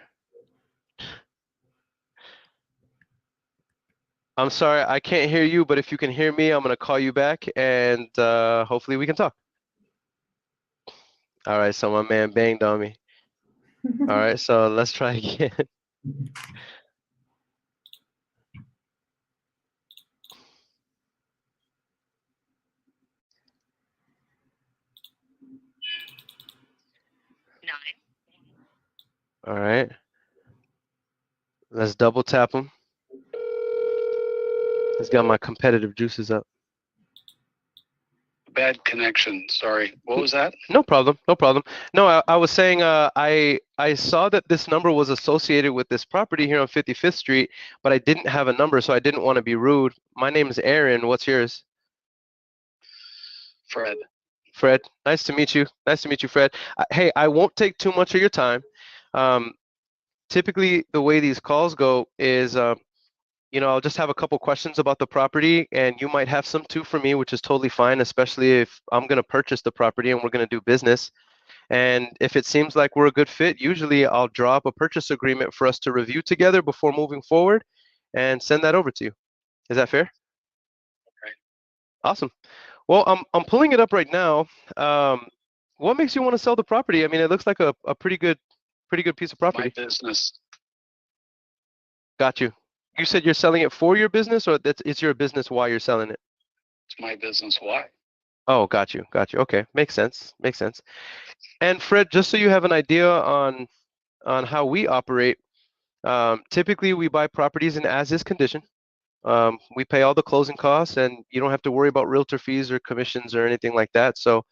Speaker 1: I'm sorry, I can't hear you, but if you can hear me, I'm gonna call you back and hopefully we can talk. All right, so my man banged on me. All right, so let's try again. All right, let's double tap him. Let's get my competitive juices up.
Speaker 6: Bad connection. Sorry. What was that?
Speaker 1: No problem, no problem. No, I was saying I saw that this number was associated with this property here on 55th Street, but I didn't have a number, so I didn't want to be rude. My name is Aaron. What's yours?
Speaker 6: Fred.
Speaker 1: Fred. Nice to meet you. Nice to meet you, Fred. Hey, I won't take too much of your time. Typically, the way these calls go is, I'll just have a couple questions about the property, and you might have some too for me, which is totally fine, especially if I'm going to purchase the property and we're going to do business. And if it seems like we're a good fit, usually I'll draw up a purchase agreement for us to review together before moving forward and send that over to you. Is that fair?
Speaker 6: Okay.
Speaker 1: Awesome. Well, I'm pulling it up right now. What makes you want to sell the property? I mean, it looks like a pretty good piece of property.
Speaker 6: My business.
Speaker 1: Got you. You said you're selling it for your business, or it's your business while you're selling it?
Speaker 6: It's my business. Why?
Speaker 1: Oh, got you. Got you. Okay, makes sense. Makes sense. And Fred, just so you have an idea on how we operate, typically we buy properties in as-is condition. We pay all the closing costs, and you don't have to worry about realtor fees or commissions or anything like that. So,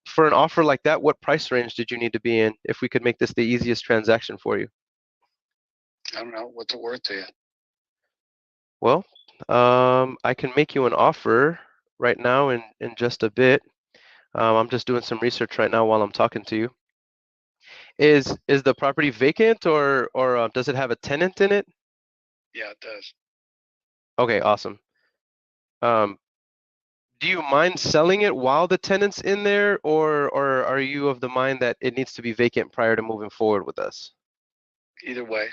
Speaker 1: for an offer like that, what price range did you need to be in if we could make this the easiest transaction for you?
Speaker 6: I don't know. What's it worth to you?
Speaker 1: Well, I can make you an offer right now in just a bit. I'm just doing some research right now while I'm talking to you. Is the property vacant, or does it have a tenant in it?
Speaker 6: Yeah, it does.
Speaker 1: Okay, awesome. Do you mind selling it while the tenant's in there, or are you of the mind that it needs to be vacant prior to moving forward with us?
Speaker 6: Either way.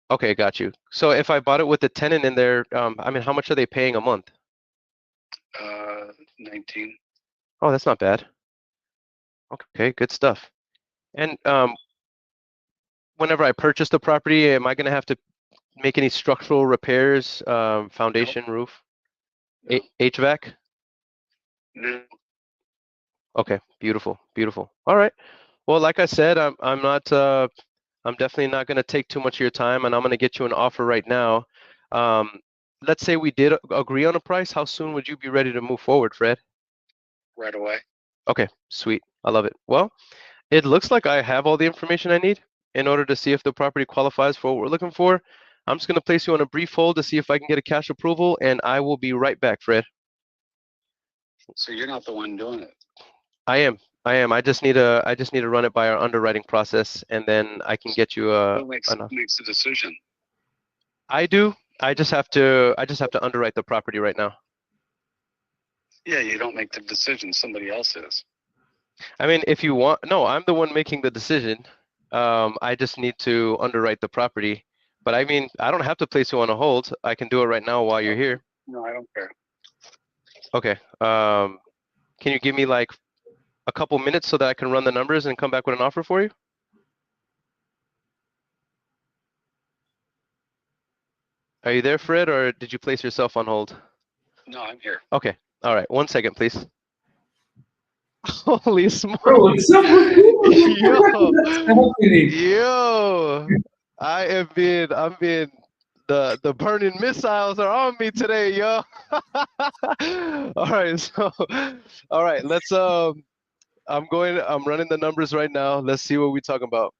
Speaker 1: Okay, got you. So if I bought it with the tenant in there, I mean, how much are they paying a month?
Speaker 6: 19.
Speaker 1: Oh, that's not bad. Okay, good stuff. And whenever I purchase the property, am I going to have to make any structural repairs, foundation, roof,
Speaker 6: No.
Speaker 1: HVAC?
Speaker 6: No.
Speaker 1: Okay, beautiful, beautiful. All right. Well, like I said, I'm not I'm definitely not going to take too much of your time, and I'm going to get you an offer right now. Let's say we did agree on a price. How soon would you be ready to move forward, Fred?
Speaker 6: Right away.
Speaker 1: Okay, sweet. I love it. Well, it looks like I have all the information I need in order to see if the property qualifies for what we're looking for. I'm just going to place you on a brief hold to see if I can get a cash approval, and I will be right back, Fred.
Speaker 6: So you're not the one doing it.
Speaker 1: I am. I just need to run it by our underwriting process, and then I can get you
Speaker 6: Who makes the decision?
Speaker 1: I do. I just have to underwrite the property right now.
Speaker 6: Yeah, you don't make the decision. Somebody else is.
Speaker 1: I mean, if you want, no, I'm the one making the decision. I just need to underwrite the property. But I mean, I don't have to place you on a hold. I can do it right now while you're here.
Speaker 6: No, I don't care.
Speaker 1: Okay. Can you give me like a couple minutes so that I can run the numbers and come back with an offer for you? Are you there, Fred, or did you place yourself on hold?
Speaker 6: No, I'm here.
Speaker 1: Okay. All right. 1 second, please. Holy smokes.
Speaker 4: Bro, what's up with you?
Speaker 1: Yo.
Speaker 4: What's happening?
Speaker 1: Yo. I'm being the burning missiles are on me today, yo. All right, so all right, let's I'm running the numbers right now. Let's see what we're talking about.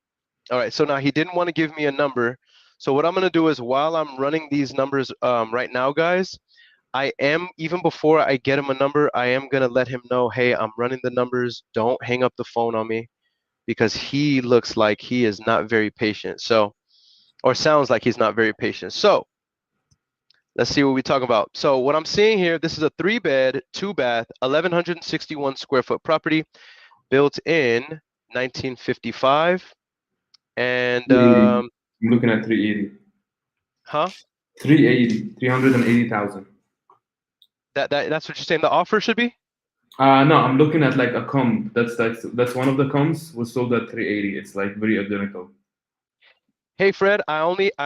Speaker 1: All right, so now he didn't want to give me a number. So what I'm gonna do is while I'm running these numbers right now, guys, I am, even before I get him a number, I am gonna let him know, hey, I'm running the numbers. Don't hang up the phone on me, because he looks like he is not very patient. So, or sounds like he's not very patient. So let's see what we talk about. So what I'm seeing here, this is a 3-bed, 2-bath, 1,161 square foot property built in 1955. And
Speaker 4: 380. I'm looking at 380.
Speaker 1: huh?
Speaker 4: 380. 380,000.
Speaker 1: That's what you're saying the offer should be?
Speaker 4: No, I'm looking at like a comp. That's one of the comps was sold at 380. It's like very identical.
Speaker 1: Hey Fred, I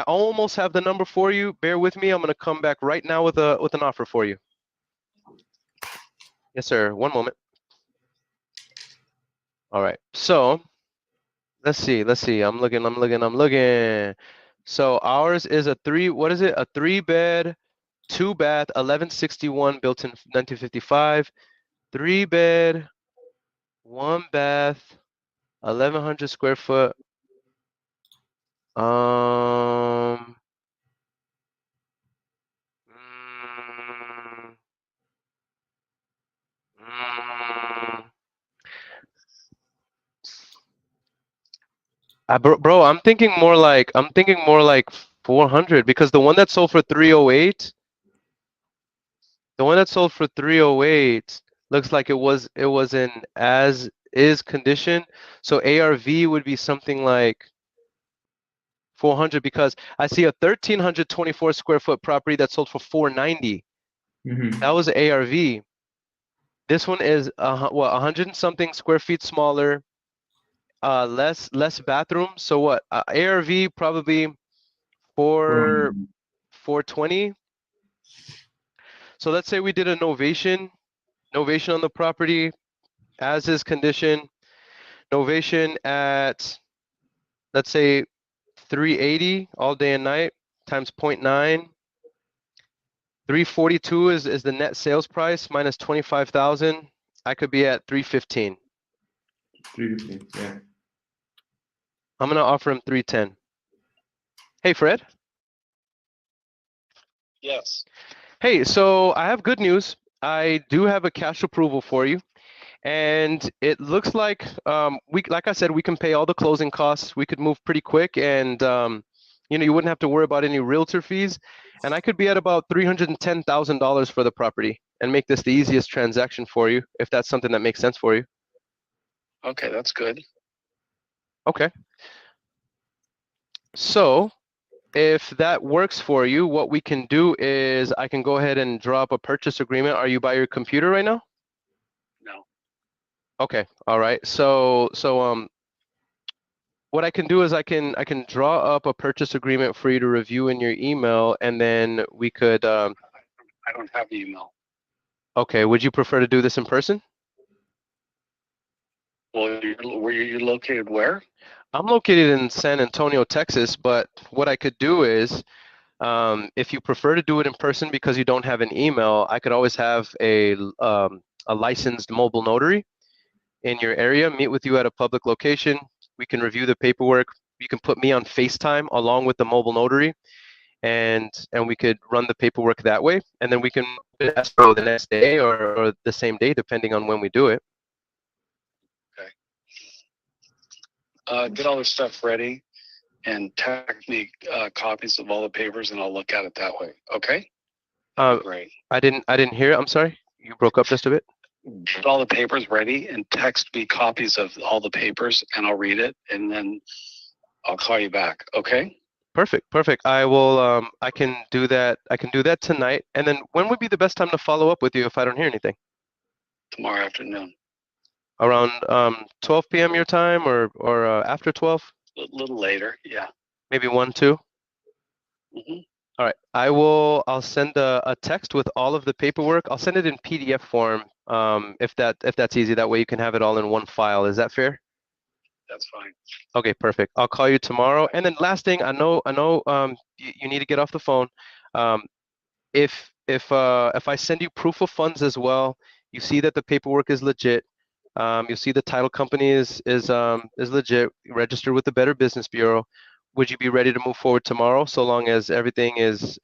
Speaker 1: almost have the number for you. Bear with me. I'm gonna come back right now with an offer for you. Yes, sir. One moment. All right. So let's see. I'm looking. So ours is a what is it? A 3-bed, 2-bath, 1161 built in 1955. 3-bed, 1-bath, 1,100 square foot. Um, mm, mm, bro, I'm thinking more like 400, because the one that sold for 308, looks like it was in as is condition. So ARV would be something like 400, because I see a 1,324 square foot property that sold for 490.
Speaker 4: Mm-hmm.
Speaker 1: That was ARV. This one is 100 and something square feet smaller, less bathroom. So what? ARV probably 420. So let's say we did a novation on the property, as is condition, novation at, let's say, 380 all day and night times 0.9. 342 is the net sales price minus 25,000. I could be at 315.
Speaker 4: 315. Yeah.
Speaker 1: I'm gonna offer him 310. Hey Fred.
Speaker 3: Yes.
Speaker 1: Hey, so I have good news. I do have a cash approval for you, and it looks like like I said, we can pay all the closing costs. We could move pretty quick, and you wouldn't have to worry about any realtor fees. And I could be at about $310,000 for the property and make this the easiest transaction for you, if that's something that makes sense for you.
Speaker 3: Okay, that's good.
Speaker 1: Okay. So if that works for you, what we can do is I can go ahead and draw up a purchase agreement. Are you by your computer right now?
Speaker 3: No.
Speaker 1: Okay. All right. So what I can do is I can draw up a purchase agreement for you to review in your email, and then we could
Speaker 3: I don't have the email.
Speaker 1: okay, would you prefer to do this in person?
Speaker 3: Well, you're located where?
Speaker 1: I'm located in San Antonio, Texas, but what I could do is if you prefer to do it in person because you don't have an email, I could always have a licensed mobile notary in your area meet with you at a public location. We can review the paperwork. You can put me on FaceTime along with the mobile notary, and we could run the paperwork that way, and then we can escrow the next day or the same day, depending on when we do it.
Speaker 3: Okay. Get all this stuff ready and text me copies of all the papers, and I'll look at it that way. Okay? Great.
Speaker 1: I didn't hear it. I'm sorry. You broke up just a bit.
Speaker 3: Get all the papers ready and text me copies of all the papers, and I'll read it, and then I'll call you back. Okay?
Speaker 1: Perfect. I will. I can do that. I can do that tonight. And then when would be the best time to follow up with you if I don't hear anything?
Speaker 3: Tomorrow afternoon.
Speaker 1: Around 12 p.m. your time, or after 12?
Speaker 3: A little later. Yeah.
Speaker 1: Maybe 1, 2.
Speaker 3: Mm-hmm.
Speaker 1: All right. I'll send a text with all of the paperwork. I'll send it in PDF form. If that's easy. That way you can have it all in one file. Is that fair?
Speaker 3: That's fine.
Speaker 1: Okay, perfect. I'll call you tomorrow. And then last thing, I know you need to get off the phone. If I send you proof of funds as well, you see that the paperwork is legit. You'll see the title company is legit, registered with the Better Business Bureau. Would you be ready to move forward tomorrow, so long as everything is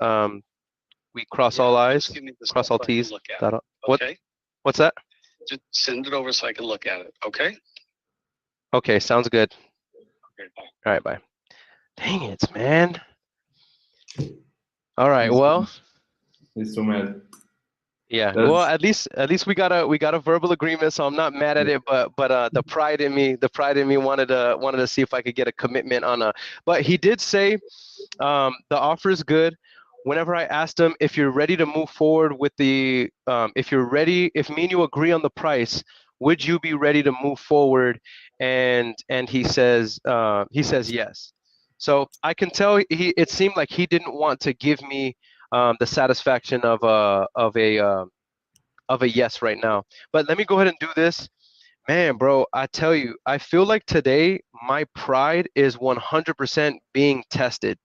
Speaker 1: We cross all I's,
Speaker 6: Just give me this
Speaker 1: cross all
Speaker 6: so I can
Speaker 1: T's.
Speaker 6: look at
Speaker 1: Dot
Speaker 6: it.
Speaker 1: all- What?
Speaker 6: Okay.
Speaker 1: What's that?
Speaker 6: Just send it over so I can look at it. Okay.
Speaker 1: Okay, sounds good.
Speaker 6: Okay. Bye.
Speaker 1: All right, bye. Dang it, man. All right, well,
Speaker 4: He's so mad.
Speaker 1: yeah.
Speaker 4: That's
Speaker 1: Well, at least we got a verbal agreement, so I'm not mad at it. But the pride in me wanted to see if I could get a commitment on a. But he did say, the offer is good. Whenever I asked him if you're ready to move forward with the, if you're ready, if me and you agree on the price, would you be ready to move forward? And he says yes. So I can tell it seemed like he didn't want to give me the satisfaction of a yes right now. But let me go ahead and do this. Man, bro, I tell you, I feel like today my pride is 100% being tested.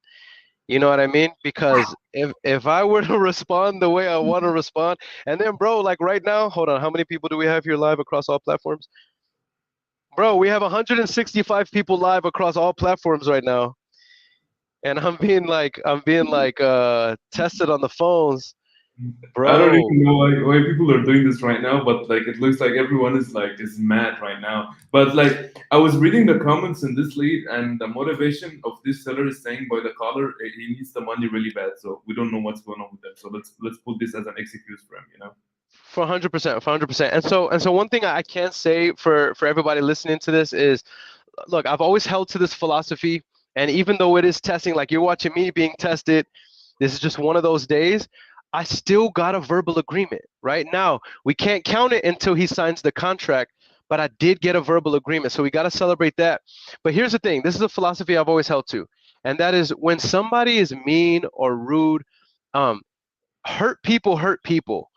Speaker 1: You know what I mean? Because if I were to respond the way I want to respond, and then bro, like right now, hold on, how many people do we have here live across all platforms? Bro, we have 165 people live across all platforms right now. And I'm being like tested on the phones.
Speaker 4: I don't
Speaker 1: Bro,
Speaker 4: even know why people are doing this right now, but like it looks like everyone is mad right now. But like I was reading the comments in this lead, and the motivation of this seller is saying by the caller he needs the money really bad. So we don't know what's going on with that. So let's put this as an excuse for him. You know.
Speaker 1: for 100%, for 100%. And so one thing I can say for everybody listening to this is, look, I've always held to this philosophy, and even though it is testing, like you're watching me being tested, this is just one of those days. I still got a verbal agreement. Right now, we can't count it until he signs the contract, but I did get a verbal agreement, so we got to celebrate that. But here's the thing: this is a philosophy I've always held to, and that is when somebody is mean or rude, um, hurt people.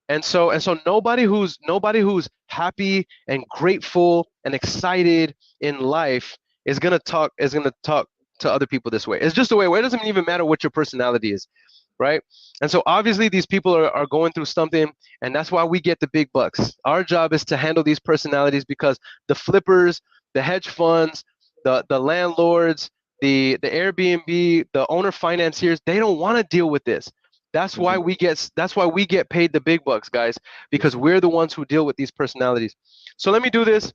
Speaker 1: And so nobody who's happy and grateful and excited in life is gonna talk to other people this way. It's just the way. It doesn't even matter what your personality is, right? And so obviously these people are going through something, and that's why we get the big bucks. Our job is to handle these personalities, because the flippers, the hedge funds, the landlords, the Airbnb, the owner financiers, they don't want to deal with this. That's why we get paid the big bucks, guys, because we're the ones who deal with these personalities. So let me do this.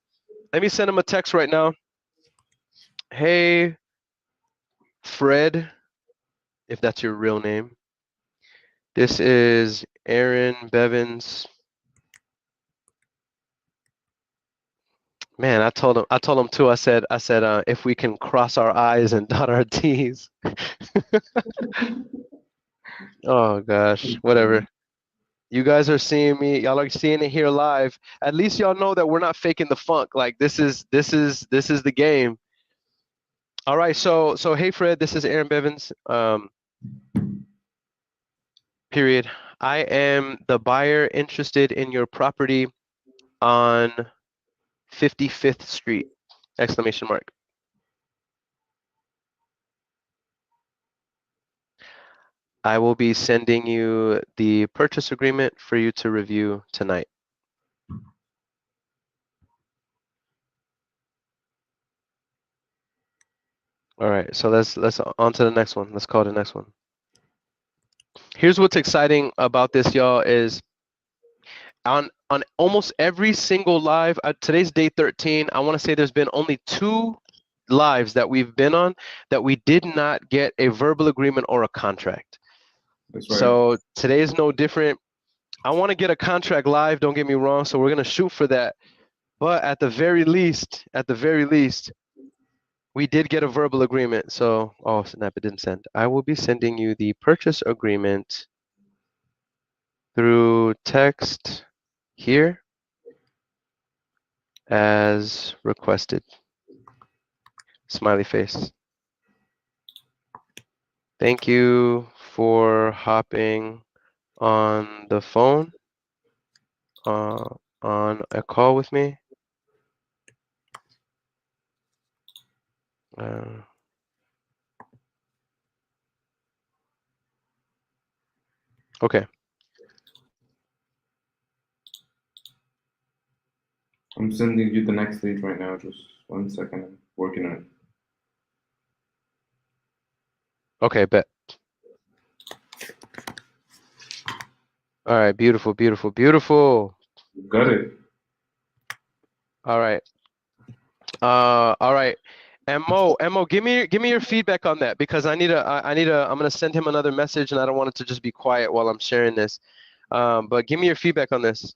Speaker 1: Let me send him a text right now. Hey, Fred, if that's your real name. This is Aaron Bevins. Man, I told him too. I said, if we can cross our I's and dot our T's. Oh gosh, whatever. You guys are seeing me. Y'all are seeing it here live. At least y'all know that we're not faking the funk. Like this is the game. All right. So hey Fred, this is Aaron Bevins. Period. I am the buyer interested in your property on 55th Street. Exclamation mark. I will be sending you the purchase agreement for you to review tonight. All right, so let's on to the next one. Let's call the next one. Here's what's exciting about this, y'all, is on almost every single live, today's day 13, I want to say there's been only 2 lives that we've been on that we did not get a verbal agreement or a contract.
Speaker 4: That's right.
Speaker 1: So today is no different. I want to get a contract live, don't get me wrong, so we're going to shoot for that. But at the very least, we did get a verbal agreement. So, oh snap, it didn't send. I will be sending you the purchase agreement through text here as requested. Smiley face. Thank you for hopping on the phone on a call with me. Okay.
Speaker 4: I'm sending you the next lead right now. Just 1 second. I'm working on it.
Speaker 1: Okay, bet. All right, beautiful, beautiful, beautiful.
Speaker 4: Got it.
Speaker 1: All right. All right. And Mo, give me your feedback on that because I'm gonna send him another message and I don't want it to just be quiet while I'm sharing this. But give me your feedback on this.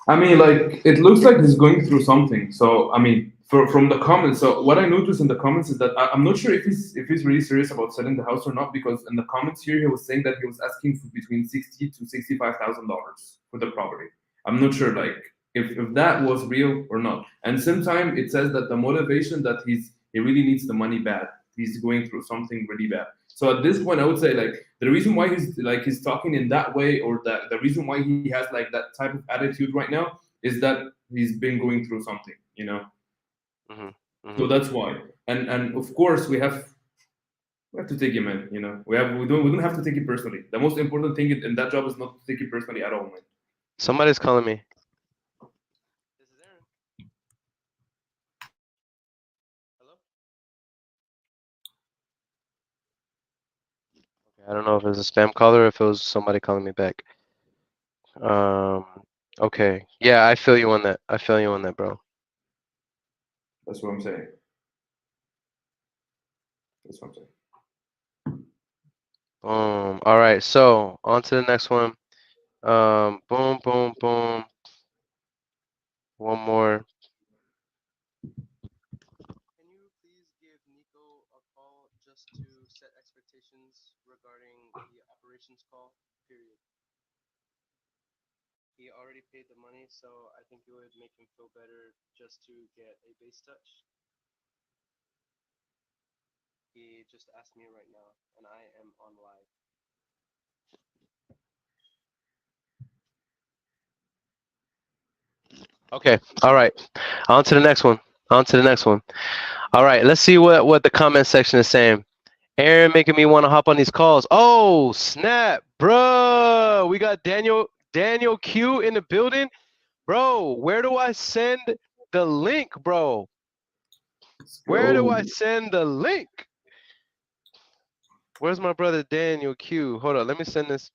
Speaker 4: I mean, like it looks like he's going through something. So I mean, from the comments. So what I noticed in the comments is that I'm not sure if he's really serious about selling the house or not, because in the comments here he was saying that he was asking for between $60,000 to $65,000 for the property. I'm not sure like if that was real or not. And same time it says that the motivation that he really needs the money bad. He's going through something really bad. So at this point, I would say like the reason why he's talking in that way, or the reason why he has like that type of attitude right now, is that he's been going through something, you know. So that's why. And of course we have to take him in, you know. We don't have to take it personally. The most important thing in that job is not to take it personally at all, man.
Speaker 1: Somebody's calling me. This is Aaron. Hello? Okay, I don't know if it was a spam caller or if it was somebody calling me back. Um, okay. Yeah, I feel you on that. I feel you on that, bro.
Speaker 4: That's what I'm saying. That's what I'm saying.
Speaker 1: All right, so on to the next one. Boom, boom, boom. One more. Can you please give Nico a call just to set expectations regarding the operations call? Period. He already paid the money, so I think it would make him feel better just to get a base touch. He just asked me right now, and I am on live. Okay, all right. On to the next one. On to the next one. All right, let's see what the comment section is saying. Aaron making me want to hop on these calls. Oh, snap, bro. We got Daniel Q in the building. Bro, where do I send the link, bro? Where do I send the link? Where's my brother Daniel Q? Hold on, let me send this.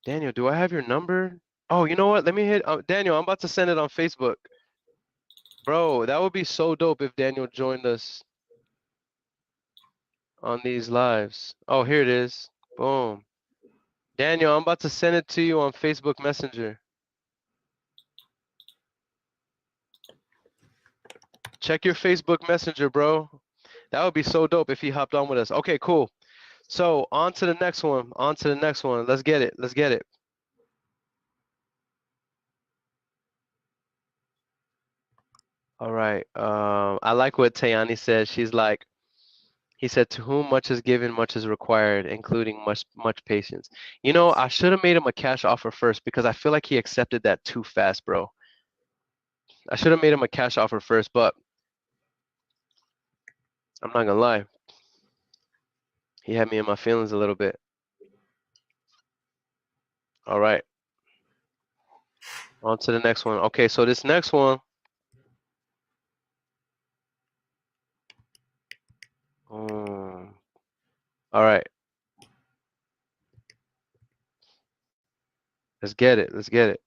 Speaker 1: Daniel, do I have your number? Oh, you know what? Let me hit Daniel. I'm about to send it on Facebook. Bro, that would be so dope if Daniel joined us on these lives. Oh, here it is. Boom. Daniel, I'm about to send it to you on Facebook Messenger. Check your Facebook Messenger, bro. That would be so dope if he hopped on with us. Okay, cool. So on to the next one. On to the next one. Let's get it. Let's get it. All right. I like what Tayani said. She's like, he said, to whom much is given, much is required, including much patience. You know, I should have made him a cash offer first because I feel like he accepted that too fast, bro. I should have made him a cash offer first, but I'm not gonna lie. He had me in my feelings a little bit. All right. On to the next one. Okay, so this next one. All right. Let's get it. Let's get it.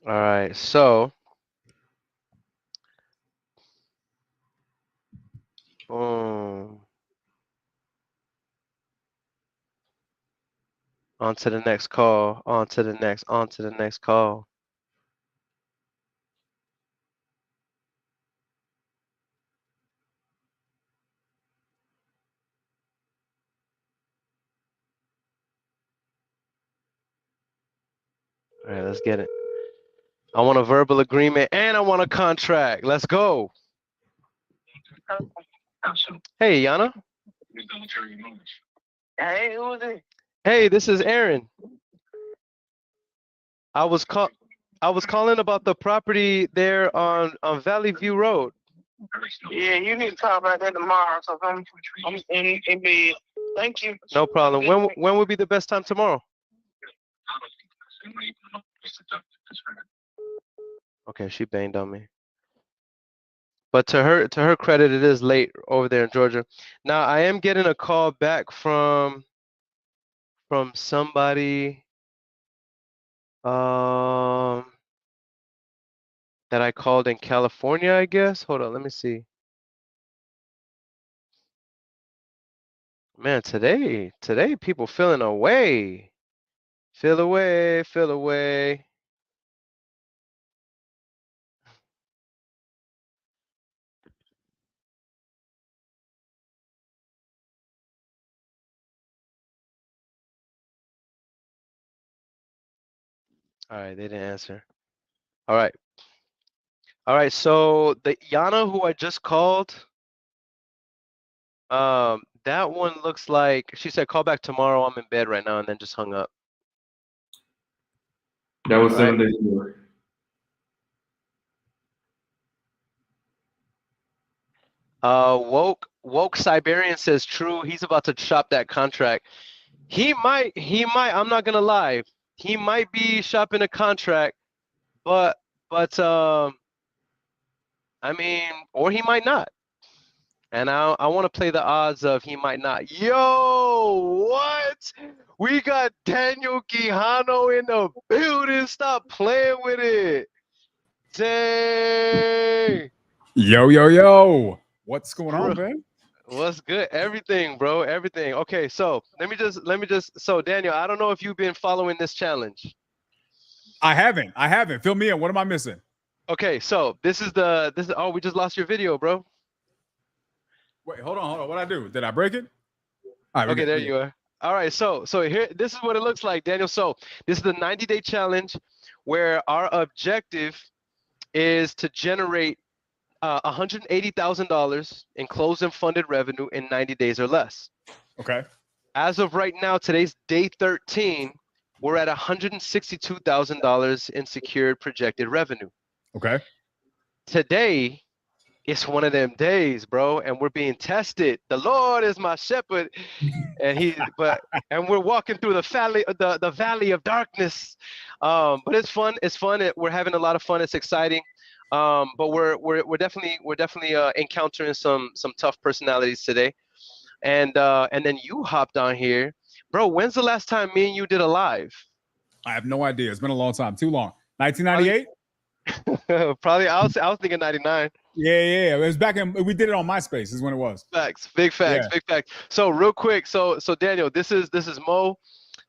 Speaker 1: All right. So, boom. On to the next call. On to the next. On to the next call. All right. Let's get it. I want a verbal agreement and I want a contract. Let's go. Hey, Yana.
Speaker 7: Hey, who's it?
Speaker 1: Hey, this is Aaron. I was calling about the property there on Valley View Road.
Speaker 7: Yeah, you need to talk about that tomorrow. So I'm in bed. Thank you.
Speaker 1: No problem. When would be the best time tomorrow? Okay, she banged on me. But to her credit, it is late over there in Georgia. Now I am getting a call back from somebody um that I called in California, I guess. Hold on, let me see. Man, today people feeling away. Feel away, feel away. All right, they didn't answer. All right. All right, so the Yana who I just called, that one looks like she said call back tomorrow. I'm in bed right now, and then just hung up.
Speaker 4: That was
Speaker 1: Right.
Speaker 4: 7 days ago.
Speaker 1: Woke Siberian says true. He's about to shop that contract. He might. I'm not gonna lie. He might be shopping a contract, but I mean, or he might not. And I want to play the odds of he might not. Yo, what? We got Daniel Quijano in the building. Stop playing with it. Dang.
Speaker 8: Yo. What's going on,
Speaker 1: Bro,
Speaker 8: man?
Speaker 1: what's good? Everything, bro. Everything. Okay, so let me just so Daniel, I don't know if you've been following this challenge.
Speaker 8: I haven't. Fill me in. What am I missing?
Speaker 1: Okay, so this is oh, we just lost your video, bro.
Speaker 8: Wait, hold on. What I do? Did I break it? All right,
Speaker 1: Okay, there you are. All right, so here, this is what it looks like, Daniel. So this is the 90-day challenge, where our objective is to generate $180,000 in closed and funded revenue in 90 days or less.
Speaker 8: Okay.
Speaker 1: As of right now, today's day 13, we're at $162,000 in secured projected revenue.
Speaker 8: Okay.
Speaker 1: Today, it's one of them days, bro, and we're being tested. The Lord is my shepherd, and we're walking through the valley of darkness. But it's fun. It's fun. We're having a lot of fun. It's exciting. But we're definitely encountering some tough personalities today. And then you hopped on here, bro. When's the last time me and you did a live?
Speaker 8: I have no idea. It's been a long time. Too long. 1998.
Speaker 1: Probably. I was thinking 99.
Speaker 8: Yeah. It was back in. We did it on MySpace. Is when it was.
Speaker 1: Facts. Big facts.
Speaker 8: Yeah.
Speaker 1: Big facts. So real quick. So Daniel, this is Mo.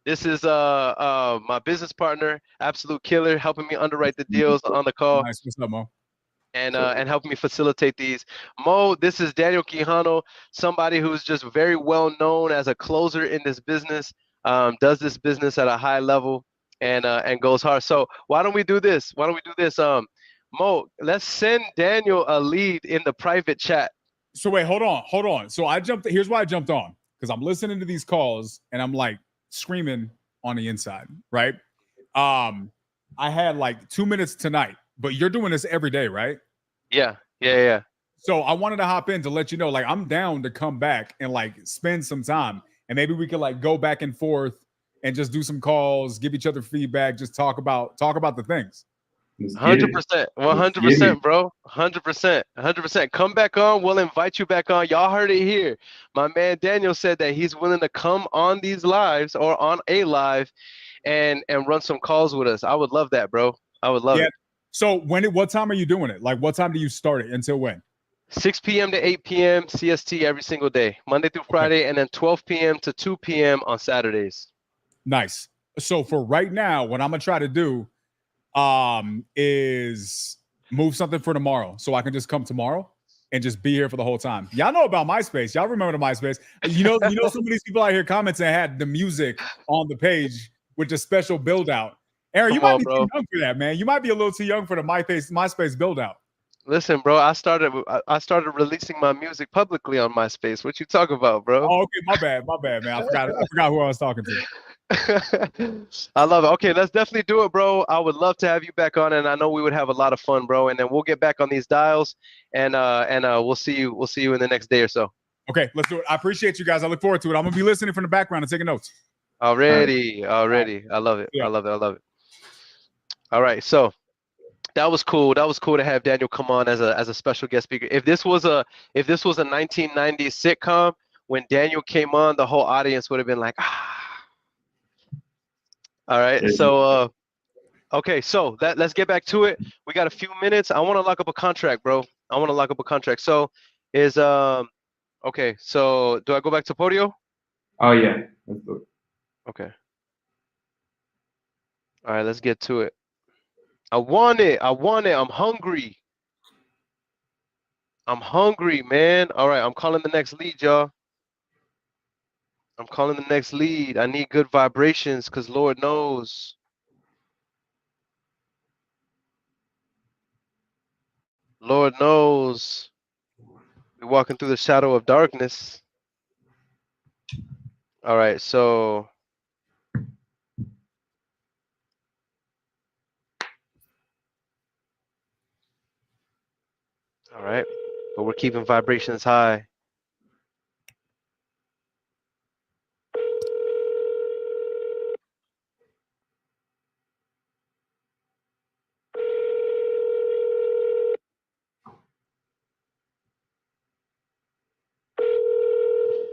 Speaker 1: This is my business partner, absolute killer, helping me underwrite the deals on the call.
Speaker 8: Nice. What's up, Mo?
Speaker 1: And helping me facilitate these. Mo, this is Daniel Quijano, somebody who's just very well known as a closer in this business, does this business at a high level, and goes hard. So why don't we do this? Mo, let's send Daniel a lead in the private chat.
Speaker 8: So wait, hold on. So here's why I jumped on, because I'm listening to these calls and I'm like screaming on the inside, right? I had like 2 minutes tonight, but you're doing this every day, right?
Speaker 1: Yeah.
Speaker 8: So I wanted to hop in to let you know, like, I'm down to come back and like spend some time, and maybe we could like go back and forth and just do some calls, give each other feedback, just talk about the things.
Speaker 1: 100%, 100%, bro. 100%. Come back on. We'll invite you back on. Y'all heard it here. My man Daniel said that he's willing to come on these lives or on a live and run some calls with us. I would love that, bro. I would love it.
Speaker 8: So what time are you doing it? Like, what time do you start it? Until when?
Speaker 1: 6 p.m. to 8 p.m. CST every single day, Monday through Friday, and then 12 p.m. to 2 p.m. on Saturdays.
Speaker 8: Nice. So for right now, what I'm gonna try to do is move something for tomorrow, so I can just come tomorrow and just be here for the whole time. Y'all know about MySpace. Y'all remember the MySpace. You know some of these people out here commenting had the music on the page with the special build out. Aaron, you might be too young for that, man. You might be a little too young for the MySpace build out.
Speaker 1: Listen, bro, I started releasing my music publicly on MySpace. What you talk about, bro?
Speaker 8: Oh, okay, my bad, man. I forgot who I was talking
Speaker 1: to. I love it. Okay, let's definitely do it, bro. I would love to have you back on, and I know we would have a lot of fun, bro. And then we'll get back on these dials, and we'll see you in the next day or so.
Speaker 8: Okay, let's do it. I appreciate you guys. I look forward to it. I'm gonna be listening from the background and taking notes.
Speaker 1: Already. I love it.
Speaker 8: Yeah.
Speaker 1: I love it. All right, so That was cool. That was cool to have Daniel come on as a special guest speaker. If this was a 1990s sitcom, when Daniel came on, the whole audience would have been like, ah. All right. So okay, so let's get back to it. We got a few minutes. I want to lock up a contract, bro. I want to lock up a contract. So is okay, so do I go back to Podio?
Speaker 4: Oh yeah, let's do it.
Speaker 1: Okay. All right, let's get to it. I want it. I want it. I'm hungry. I'm hungry, man. All right, I'm calling the next lead, y'all. I'm calling the next lead. I need good vibrations because Lord knows. Lord knows. We're walking through the shadow of darkness. All right, so. All right, but we're keeping vibrations high.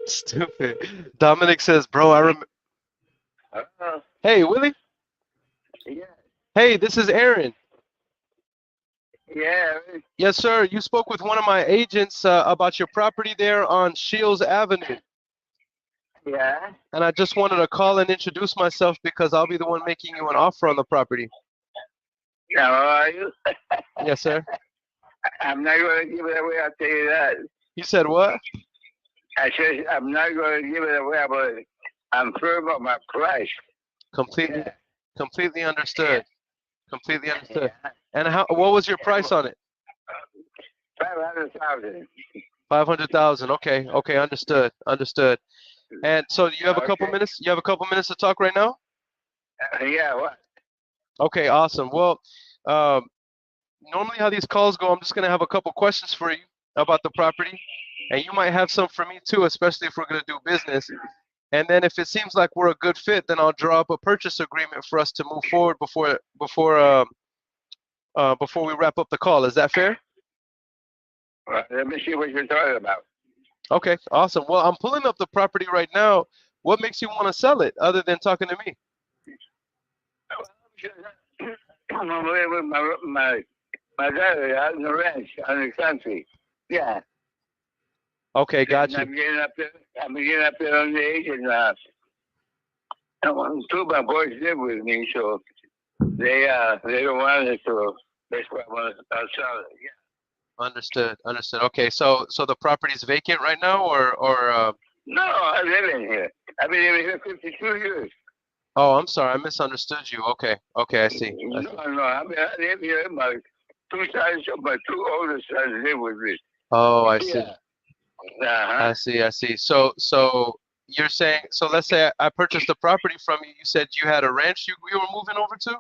Speaker 1: Stupid. Dominic says, bro, I remember. Hey, Willie.
Speaker 7: Yeah.
Speaker 1: Hey, this is Aaron.
Speaker 7: Yeah.
Speaker 1: Yes, sir. You spoke with one of my agents about your property there on Shields Avenue.
Speaker 7: Yeah.
Speaker 1: And I just wanted to call and introduce myself because I'll be the one making you an offer on the property.
Speaker 7: How are you?
Speaker 1: Yes, sir.
Speaker 7: I'm not going to give it away. I'll tell you that.
Speaker 1: You said what?
Speaker 7: I said I'm not going to give it away, but I'm firm on my price.
Speaker 1: Completely understood. Completely understood. And what was your price on it?
Speaker 7: 500,000.
Speaker 1: 500,000. Okay. Okay. Understood. Understood. And so you have a couple minutes? You have a couple minutes to talk right now?
Speaker 7: Yeah. What?
Speaker 1: Okay. Awesome. Well, normally how these calls go, I'm just going to have a couple questions for you about the property. And you might have some for me too, especially if we're going to do business. And then if it seems like we're a good fit, then I'll draw up a purchase agreement for us to move forward before we wrap up the call. Is that fair?
Speaker 7: Well, let me see what you're talking about.
Speaker 1: Okay, awesome. Well, I'm pulling up the property right now. What makes you want to sell it other than talking to me?
Speaker 7: I'm away with my daughter out in the ranch, on the country. Yeah.
Speaker 1: Okay, got you.
Speaker 7: I'm getting up there on the age, and two of my boys live with me, so they don't want it, so that's why I want to sell it. Yeah.
Speaker 1: Understood. Understood. Okay, so the property's vacant right now, or
Speaker 7: No, I live in here. I've been living here 52 years.
Speaker 1: Oh, I'm sorry, I misunderstood you. Okay, okay, I see.
Speaker 7: No, I live here. My two oldest sons live with me.
Speaker 1: Oh, I see.
Speaker 7: Yeah. Uh-huh.
Speaker 1: I see. I see. So you're saying, so let's say I purchased the property from you. You said you had a ranch you were moving over to?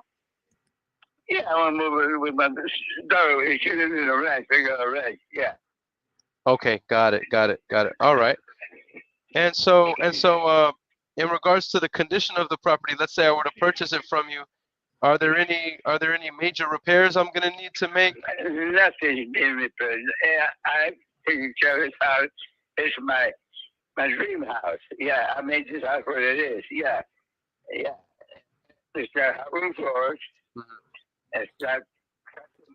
Speaker 7: Yeah, I want to move with my daughter. She lives in a ranch. They got a ranch. Yeah.
Speaker 1: Okay, got it. Got it. Got it. All right. And so in regards to the condition of the property, let's say I were to purchase it from you, are there any major repairs I'm gonna need to make?
Speaker 7: Nothing being repaired. I'm taking care of this house. It's my dream house. Yeah, I made this house what it is. Yeah, yeah. It's got room floors. Mm-hmm. It's got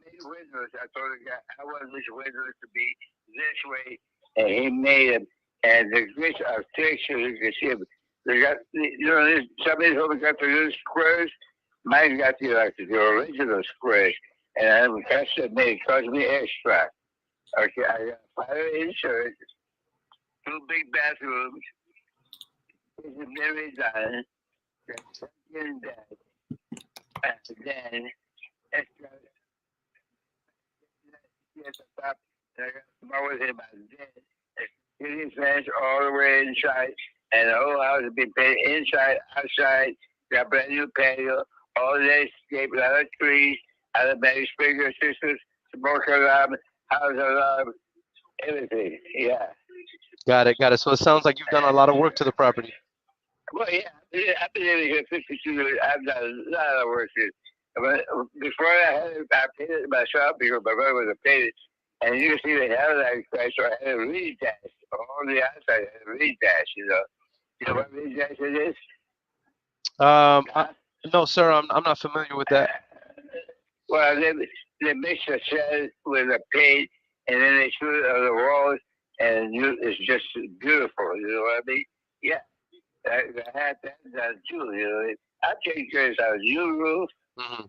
Speaker 7: made windows. I told the guy I want this windows to be this way, and he made them. And the grits are thick, so you can see them. They got, some of these homes got the little squares. Mine got the original squares, and I'm custom made. It cost me extra. Okay, I got fire insurance, 2 big bathrooms. It's very done. And then extra. At the top, I got tomorrow in my den. It's fence all the way inside, and the whole house has been painted inside, outside. Got a brand new patio. All day escape, a lot of trees, automatic sprinkler systems, smoke alarm, house alarm, everything. Yeah.
Speaker 1: Got it. Got it. So it sounds like you've done a lot of work to the property.
Speaker 7: Well, yeah. I've been living here 52 years. I've done a lot of work here. But before I paid it myself because my brother was a paid it. And you see the headline crash, so I had a reed dash. On the outside, I had a reed dash, you know. You know what reed dash it is?
Speaker 1: No, sir, I'm not familiar with that.
Speaker 7: Well, they mix the sand with the paint, and then they shoot it on the walls, and it's just beautiful. You know what I mean? Yeah, I had that done too. You know, I take care of a new roof.
Speaker 1: Mm-hmm.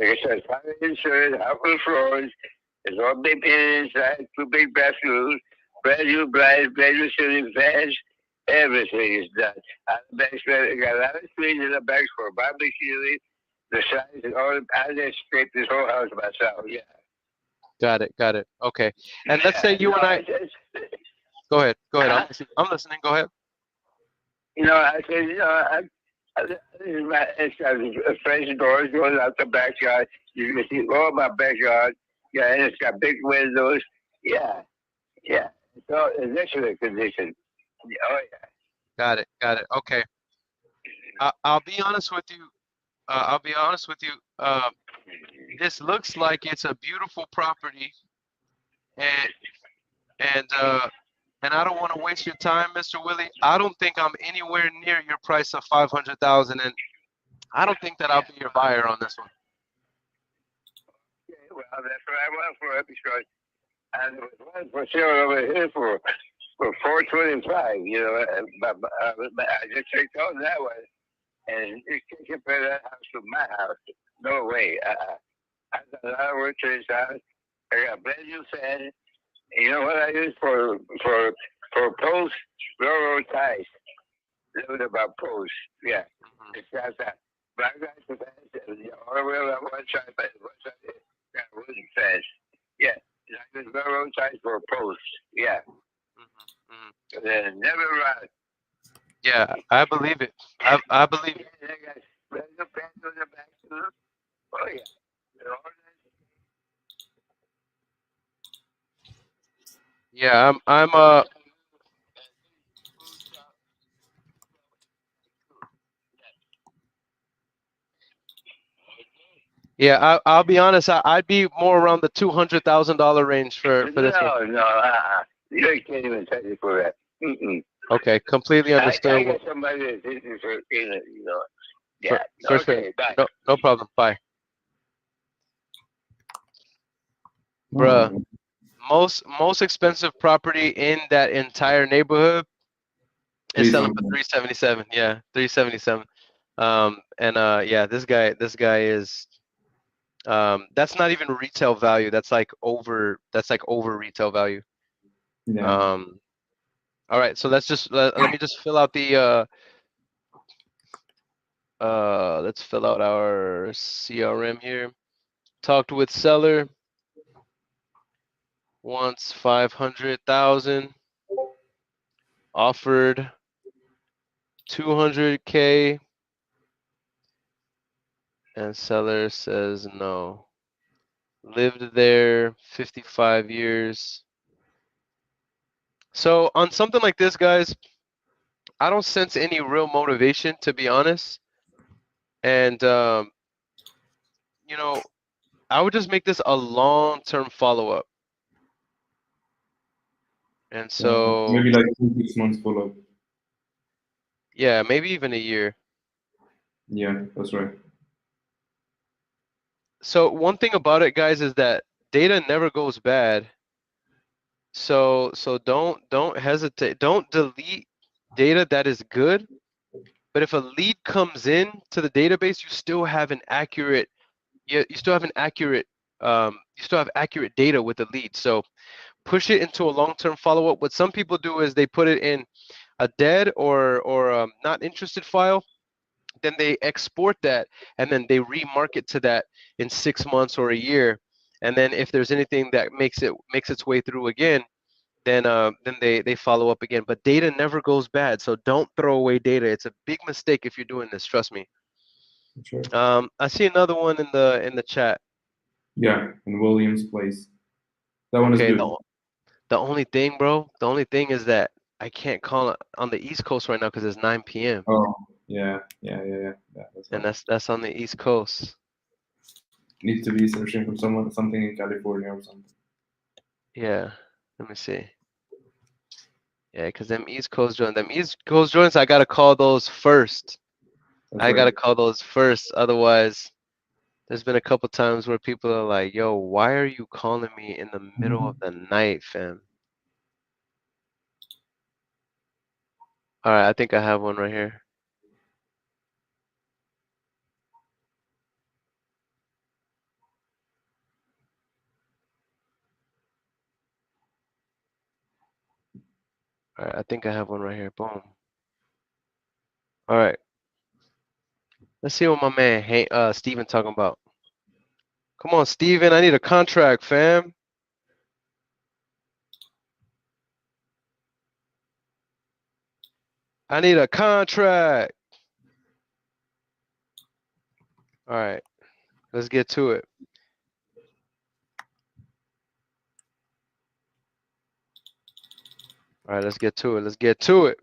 Speaker 7: Like I said, fire insurance, hardwood floors. There's all big painted inside, two big bathrooms, brand new blinds, brand new ceiling fans. Everything is done. I got a lot of screens in the back for barbecue. The size and all. I just scraped this whole house myself. Yeah.
Speaker 1: Got it. Okay. And let's say you and I. Go ahead. I'm listening. Go ahead.
Speaker 7: You know, I said, you know, it's got French doors going out the backyard. You can see all my backyard. Yeah, and it's got big windows. Yeah. So it's excellent condition. Oh yeah.
Speaker 1: Got it. Okay. I'll be honest with you. This looks like it's a beautiful property, and I don't want to waste your time, Mr. Willie. I don't think I'm anywhere near your price of 500,000, and I don't think that I'll be your buyer on this one.
Speaker 7: Okay, well, that's what I want for it because and there was one for sale over here for 425. You know, I just checked on that one, and you can't compare that house to my house. No way. I've done a lot of work to this house. I got a brand new fan. You know what I use for posts? Railroad ties. Living about posts. Yeah. It's got that. But I got the fence all the way around one side, but one side got a wooden fence. Yeah. I use railroad ties for posts. Yeah. Never run.
Speaker 1: Yeah, I believe it. I believe it.
Speaker 7: I got brand new fence on the back too. Oh yeah.
Speaker 1: Yeah, I'm Yeah, I'll be honest. I'd be more around the $200,000 range for this one.
Speaker 7: No, you can't even take it for that.
Speaker 1: Okay, completely understood.
Speaker 7: I get somebody that's interested in it, you know. Yeah.
Speaker 1: For
Speaker 7: Okay,
Speaker 1: sure.
Speaker 7: bye.
Speaker 1: No problem. Bye. Bruh, most expensive property in that entire neighborhood is selling for 377. Yeah, 377. Yeah, this guy is that's not even retail value. That's like over retail value.
Speaker 4: Yeah.
Speaker 1: All right, so let's just let me just fill out the let's fill out our CRM here. Talked with seller, wants 500,000, offered 200K, and seller says no. Lived there 55 years. So on something like this, guys, I don't sense any real motivation, to be honest. And you know, I would just make this a long-term follow-up. And so
Speaker 4: maybe like 6 months follow-up.
Speaker 1: Yeah, maybe even a year.
Speaker 4: Yeah, that's right.
Speaker 1: So one thing about it, guys, is that data never goes bad. So don't hesitate. Don't delete data that is good. But if a lead comes in to the database, you still have accurate data with the lead. So push it into a long-term follow-up. What some people do is they put it in a dead or not interested file. Then they export that and then they remarket to that in 6 months or a year. And then if there's anything that makes its way through again, then they follow up again. But data never goes bad, so don't throw away data. It's a big mistake if you're doing this. Trust me.
Speaker 4: Sure.
Speaker 1: I see another one in the chat.
Speaker 4: Yeah, in Williams Place. That one is good.
Speaker 1: The only thing, bro, is that I can't call it on the East Coast right now because it's 9 p.m.
Speaker 4: Oh, yeah.
Speaker 1: And that's on the East Coast.
Speaker 4: need to be searching for something in California or something.
Speaker 1: Yeah, let me see. Yeah, because them East Coast joints, I gotta call those first.
Speaker 4: That's
Speaker 1: I
Speaker 4: right.
Speaker 1: gotta call those first. Otherwise, there's been a couple times where people are like, "Yo, why are you calling me in the middle of the night, fam?" All right, I think I have one right here. All right, I think I have one right here. Boom. All right. Let's see what my man Steven talking about. Come on, Steven, I need a contract, fam. I need a contract. All right, let's get to it. All right, let's get to it. Let's get to it.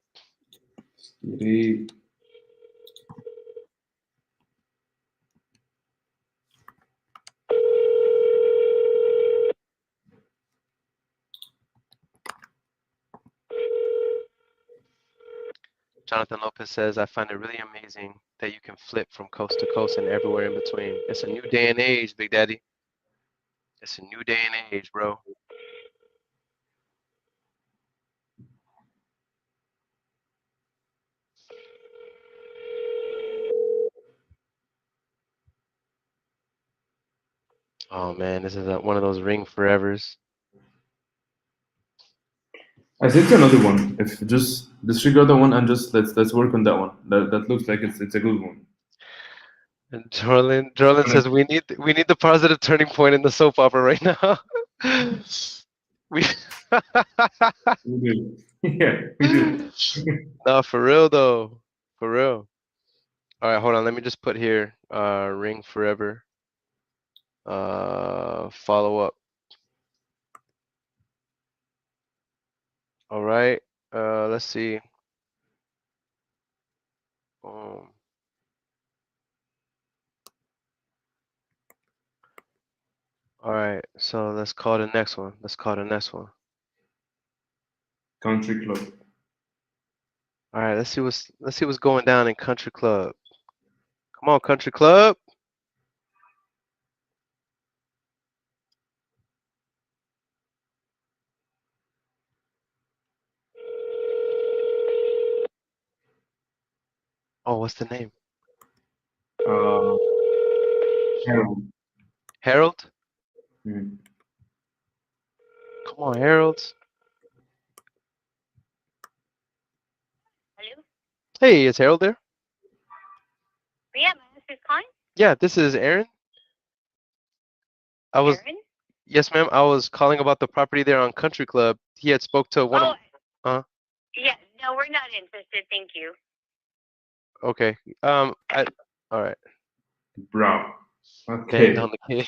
Speaker 1: Jonathan Lopez says, I find it really amazing that you can flip from coast to coast and everywhere in between. It's a new day and age, Big Daddy. It's a new day and age, bro. Oh man, this is one of those ring forevers.
Speaker 4: I sent you another one. If just disregard that one and just let's work on that one. That looks like it's a good one.
Speaker 1: And Jorlin says we need the positive turning point in the soap opera right now. we
Speaker 4: We do. Yeah, we do.
Speaker 1: No, for real though. For real. All right, hold on. Let me just put here ring forever. Follow up. All right. Let's see. Boom. All right. So let's call the next one. Let's call the next one.
Speaker 4: Country club.
Speaker 1: All right. Let's see what's going down in Country Club. Come on, Country Club. Oh, what's the name?
Speaker 4: Harold.
Speaker 1: Harold?
Speaker 4: Mm.
Speaker 1: Come on, Harold.
Speaker 5: Hello?
Speaker 1: Hey, is Harold there?
Speaker 5: Yeah, my who's calling?
Speaker 1: Yeah, this is Aaron.
Speaker 5: Aaron?
Speaker 1: Yes, ma'am. I was calling about the property there on Country Club. He had spoke to one of.
Speaker 5: Yeah, no, we're not interested. Thank you.
Speaker 1: Okay. All right.
Speaker 4: Bro.
Speaker 1: Banged
Speaker 4: Okay.
Speaker 1: on the kid.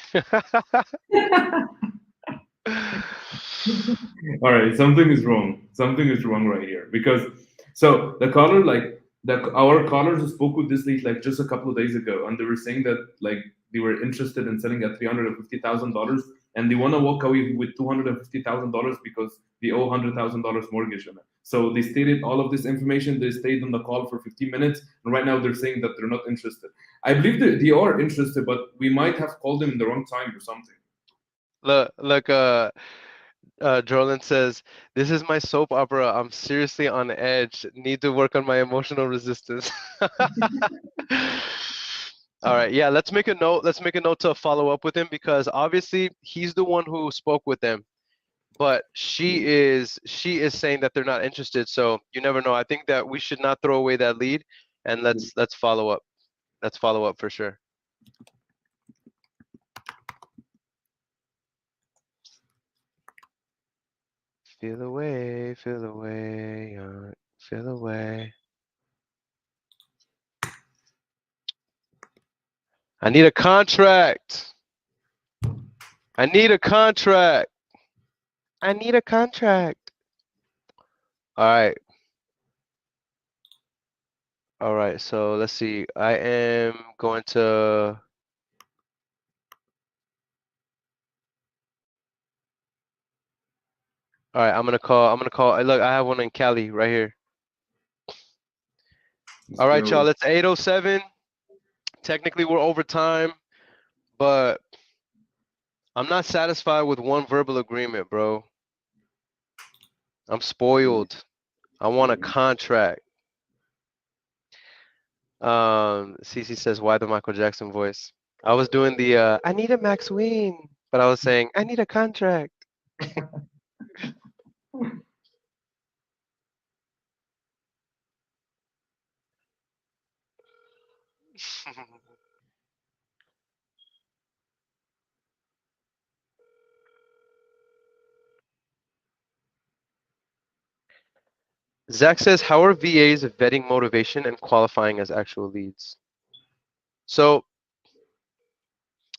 Speaker 4: All right, something is wrong. Something is wrong right here because so the caller our callers spoke with this lead like just a couple of days ago, and they were saying that like they were interested in selling at $350,000, and they want to walk away with $250,000 because they owe $100,000 mortgage on it. So they stated all of this information. They stayed on the call for 15 minutes, and right now they're saying that they're not interested. I believe that they are interested, but we might have called them in the wrong time or something.
Speaker 1: Look, Jorlin says, "This is my soap opera. I'm seriously on edge. Need to work on my emotional resistance." All right, yeah, let's make a note. Let's make a note to follow up with him because obviously he's the one who spoke with them, but she is saying that they're not interested. So you never know. I think that we should not throw away that lead, and let's follow up. Let's follow up for sure. Feel away, feel away, feel away. I need a contract. I need a contract. I need a contract. All right. All right. So let's see. I am going to All right, I'm gonna call. Look, I have one in Cali right here.
Speaker 4: Let's
Speaker 1: All right,
Speaker 4: go.
Speaker 1: y'all. It's 8:07. Technically, we're over time, but I'm not satisfied with one verbal agreement, bro. I'm spoiled. I want a contract. Cece says, "Why the Michael Jackson voice?" I was doing the I need a Max Ween, but I was saying I need a contract. Zach says, "How are VAs vetting motivation and qualifying as actual leads?" So,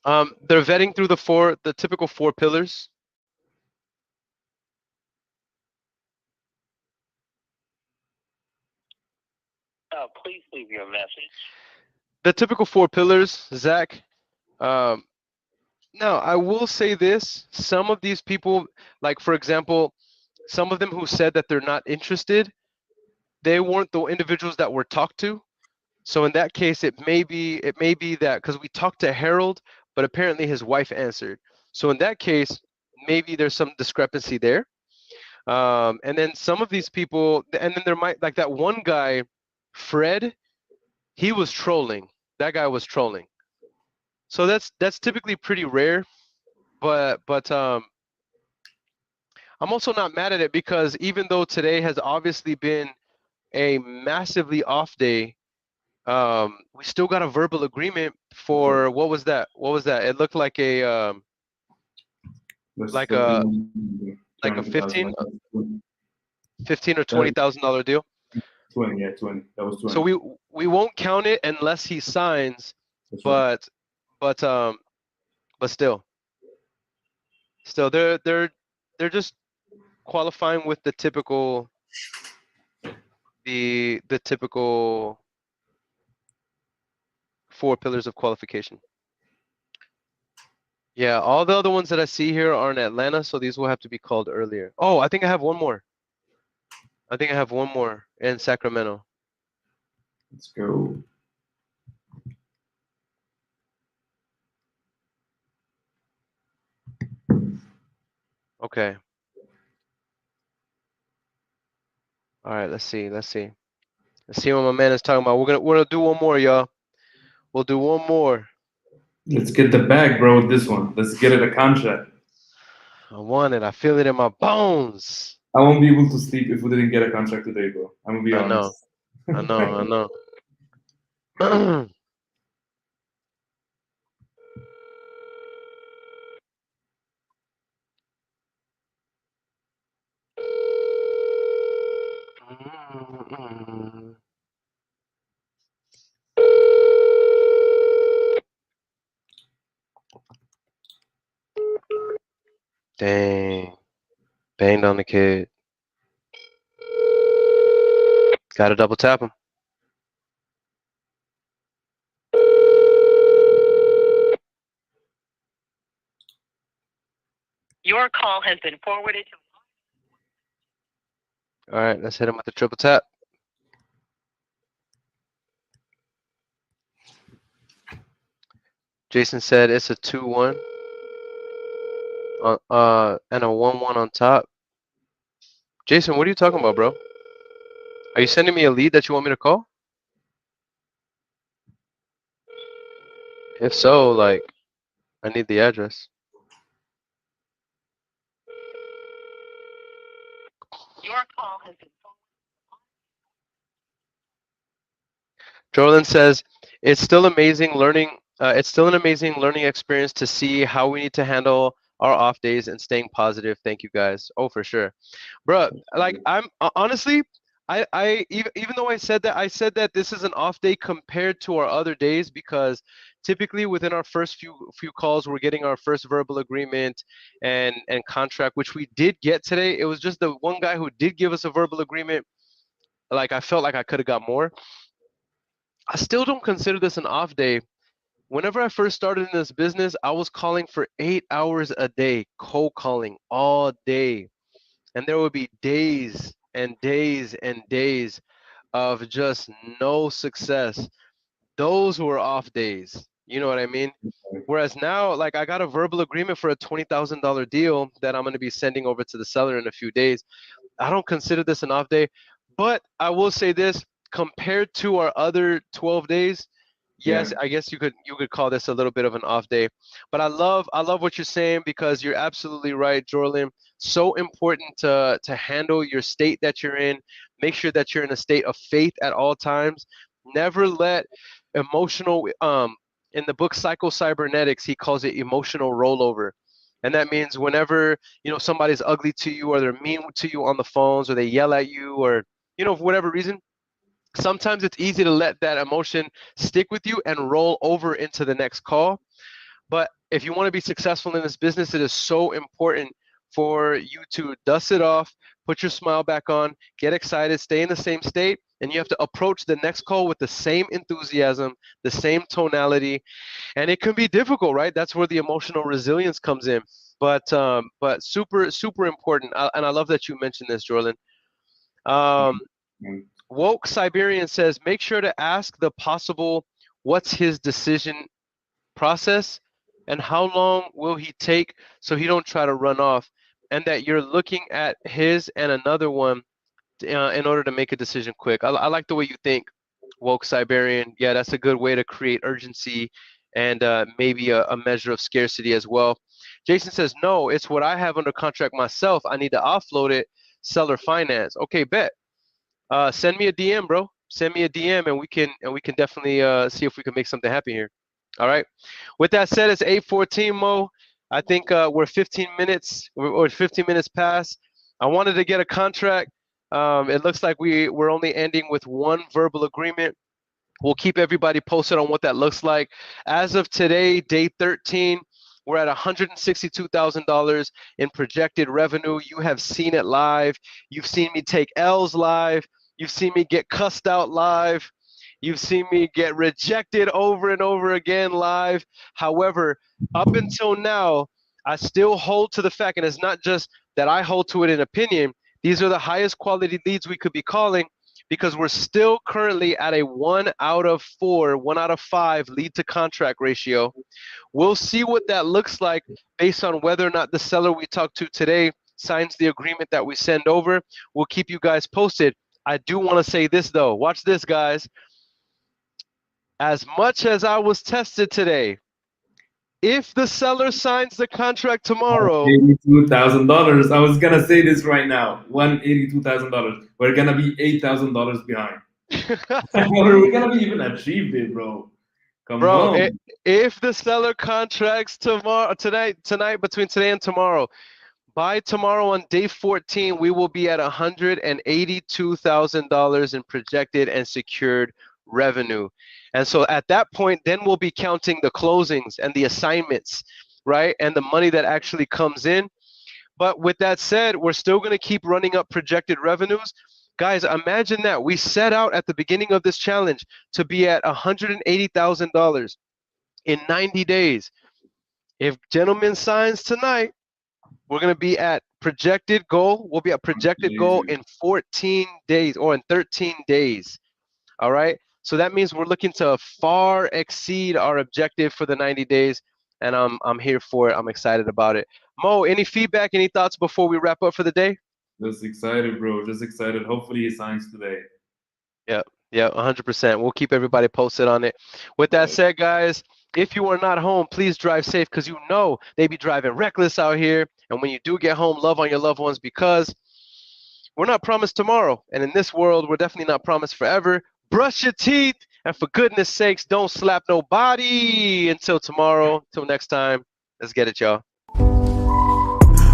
Speaker 1: they're vetting through the typical 4 pillars.
Speaker 7: Please leave your message.
Speaker 1: The typical 4 pillars, Zach. Um, Now, I will say this: some of these people, like for example, some of them who said that they're not interested, they weren't the individuals that were talked to. So in that case, it may be that because we talked to Harold, but apparently his wife answered. So in that case, maybe there's some discrepancy there. And then some of these people, and then there might like that one guy, Fred, he was trolling. That guy was trolling. So that's typically pretty rare, but I'm also not mad at it because even though today has obviously been a massively off day, we still got a verbal agreement for what was that? What was that? It looked like a
Speaker 4: Let's
Speaker 1: like
Speaker 4: let
Speaker 1: a
Speaker 4: me
Speaker 1: like a
Speaker 4: 20,000.
Speaker 1: 15 or 20,000 dollar deal.
Speaker 4: 20, yeah, 20. That was
Speaker 1: So
Speaker 4: 20.
Speaker 1: we won't count it unless he signs,
Speaker 4: That's right.
Speaker 1: but but still they're just qualifying with the typical 4 pillars of qualification. Yeah, all the other ones that I see here are in Atlanta, so these will have to be called earlier. Oh, I think I have one more. I think I have one more in Sacramento.
Speaker 4: Let's go.
Speaker 1: Okay. All right, let's see. Let's see what my man is talking about. We're gonna do one more, y'all. We'll do one more.
Speaker 4: Let's get the bag, bro, with this one. Let's get it a contract.
Speaker 1: I want it. I feel it in my bones.
Speaker 4: I won't be able to sleep if we didn't get a contract today, bro. I'm gonna be
Speaker 1: I know.
Speaker 4: honest.
Speaker 1: I know. I know. Dang. Banged on the kid. Gotta double tap him.
Speaker 5: Your call has been forwarded to.
Speaker 1: All right, let's hit him with the triple tap. Jason said it's a 2-1 and a 1-1 on top. Jason, what are you talking about, bro? Are you sending me a lead that you want me to call? If so, like, I need the address.
Speaker 5: Your call has been
Speaker 1: Jordan says it's still amazing learning. It's still an amazing learning experience to see how we need to handle our off days and staying positive. Thank you guys. Oh, for sure, bro. Like I'm honestly, I even though I said that this is an off day compared to our other days because typically within our first few calls we're getting our first verbal agreement and contract, which we did get today. It was just the one guy who did give us a verbal agreement. Like I felt like I could have got more. I still don't consider this an off day. Whenever I first started in this business, I was calling for 8 hours a day, cold calling all day. and there would be days and days and days of just no success. Those were off days. You know what I mean? Whereas now, like, I got a verbal agreement for a $20,000 deal that I'm going to be sending over to the seller in a few days. I don't consider this an off day, but I will say this: compared to our other 12 days, yes, I guess you could call this a little bit of an off day. But I love what you're saying, because you're absolutely right, Jorlin. So important to handle your state that you're in. Make sure that you're in a state of faith at all times. Never let emotional in the book Psycho-Cybernetics, he calls it emotional rollover. And that means whenever, somebody's ugly to you, or they're mean to you on the phones, or they yell at you, or, for whatever reason, sometimes it's easy to let that emotion stick with you and roll over into the next call. But if you want to be successful in this business, it is so important for you to dust it off, put your smile back on, get excited, stay in the same state, and you have to approach the next call with the same enthusiasm, the same tonality. And it can be difficult, right? That's where the emotional resilience comes in. But super, super important. And I love that you mentioned this, Jorlin. Woke Siberian says, make sure to ask the possible, what's his decision process and how long will he take, so he don't try to run off, and that you're looking at his and another one in order to make a decision quick. I like the way you think, Woke Siberian. Yeah, that's a good way to create urgency and maybe a measure of scarcity as well. Jason says, no, it's what I have under contract myself. I need to offload it, seller finance. Okay, bet. Send me a DM, bro. Send me a DM, and we can definitely see if we can make something happen here. All right. With that said, it's 8:14, Mo. I think we're 15 minutes or 15 minutes past. I wanted to get a contract. It looks like we're only ending with one verbal agreement. We'll keep everybody posted on what that looks like. As of today, day 13, we're at $162,000 in projected revenue. You have seen it live. You've seen me take L's live. You've seen me get cussed out live. You've seen me get rejected over and over again live. However, up until now, I still hold to the fact, and it's not just that I hold to it in opinion. These are the highest quality leads we could be calling, because we're still currently at a 1 out of 4, 1 out of 5 lead to contract ratio. We'll see what that looks like based on whether or not the seller we talked to today signs the agreement that we send over. We'll keep you guys posted. I do want to say this though. Watch this, guys. As much as I was tested today, if the seller signs the contract tomorrow,
Speaker 4: $82,000. I was gonna say this right now. $182,000. We're gonna be $8,000 behind. We're gonna be even achieved it, bro. Come on.
Speaker 1: If the seller contracts tonight, between today and tomorrow, by tomorrow on day 14, we will be at $182,000 in projected and secured revenue. And so at that point, then we'll be counting the closings and the assignments, right? And the money that actually comes in. But with that said, we're still going to keep running up projected revenues. Guys, imagine that we set out at the beginning of this challenge to be at $180,000 in 90 days. If gentleman signs tonight, we're going to be at projected goal. We'll be at projected goal in 14 days or in 13 days. All right. So that means we're looking to far exceed our objective for the 90 days, and I'm here for it. I'm excited about it. Mo, any feedback, any thoughts before we wrap up for the day?
Speaker 4: Just excited, bro. Just excited. Hopefully he signs today.
Speaker 1: Yeah, 100%. We'll keep everybody posted on it. With that said, guys, if you are not home, please drive safe, because you know they be driving reckless out here. And when you do get home, love on your loved ones, because we're not promised tomorrow. And in this world, we're definitely not promised forever. Brush your teeth, and for goodness sakes, don't slap nobody. Until tomorrow, till next time, let's get it, y'all.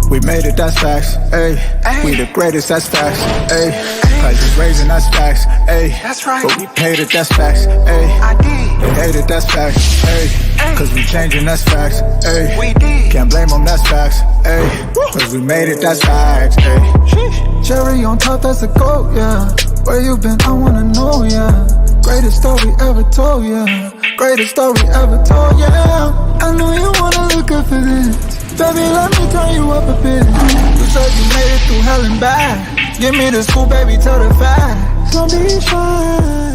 Speaker 2: We made it, that's facts, ayy. We the greatest, that's facts, ayy. Prices raising, that's facts, ayy. That's right. But we paid it, that's facts, ayy. I did. They hate it, that's facts, ayy. Cause we changing, that's facts, ayy. We did. Can't blame them, that's facts, ayy. Cause we made it, that's facts, ayy. Cherry on top, that's a goat, yeah. Where you been, I wanna know, yeah. Greatest story ever told, yeah. Greatest story ever told, yeah. I know you wanna look up for this. Baby, let me turn you up a bit. said you made it through hell and back. Give me the scoop, baby, tell the facts. Gonna be fine.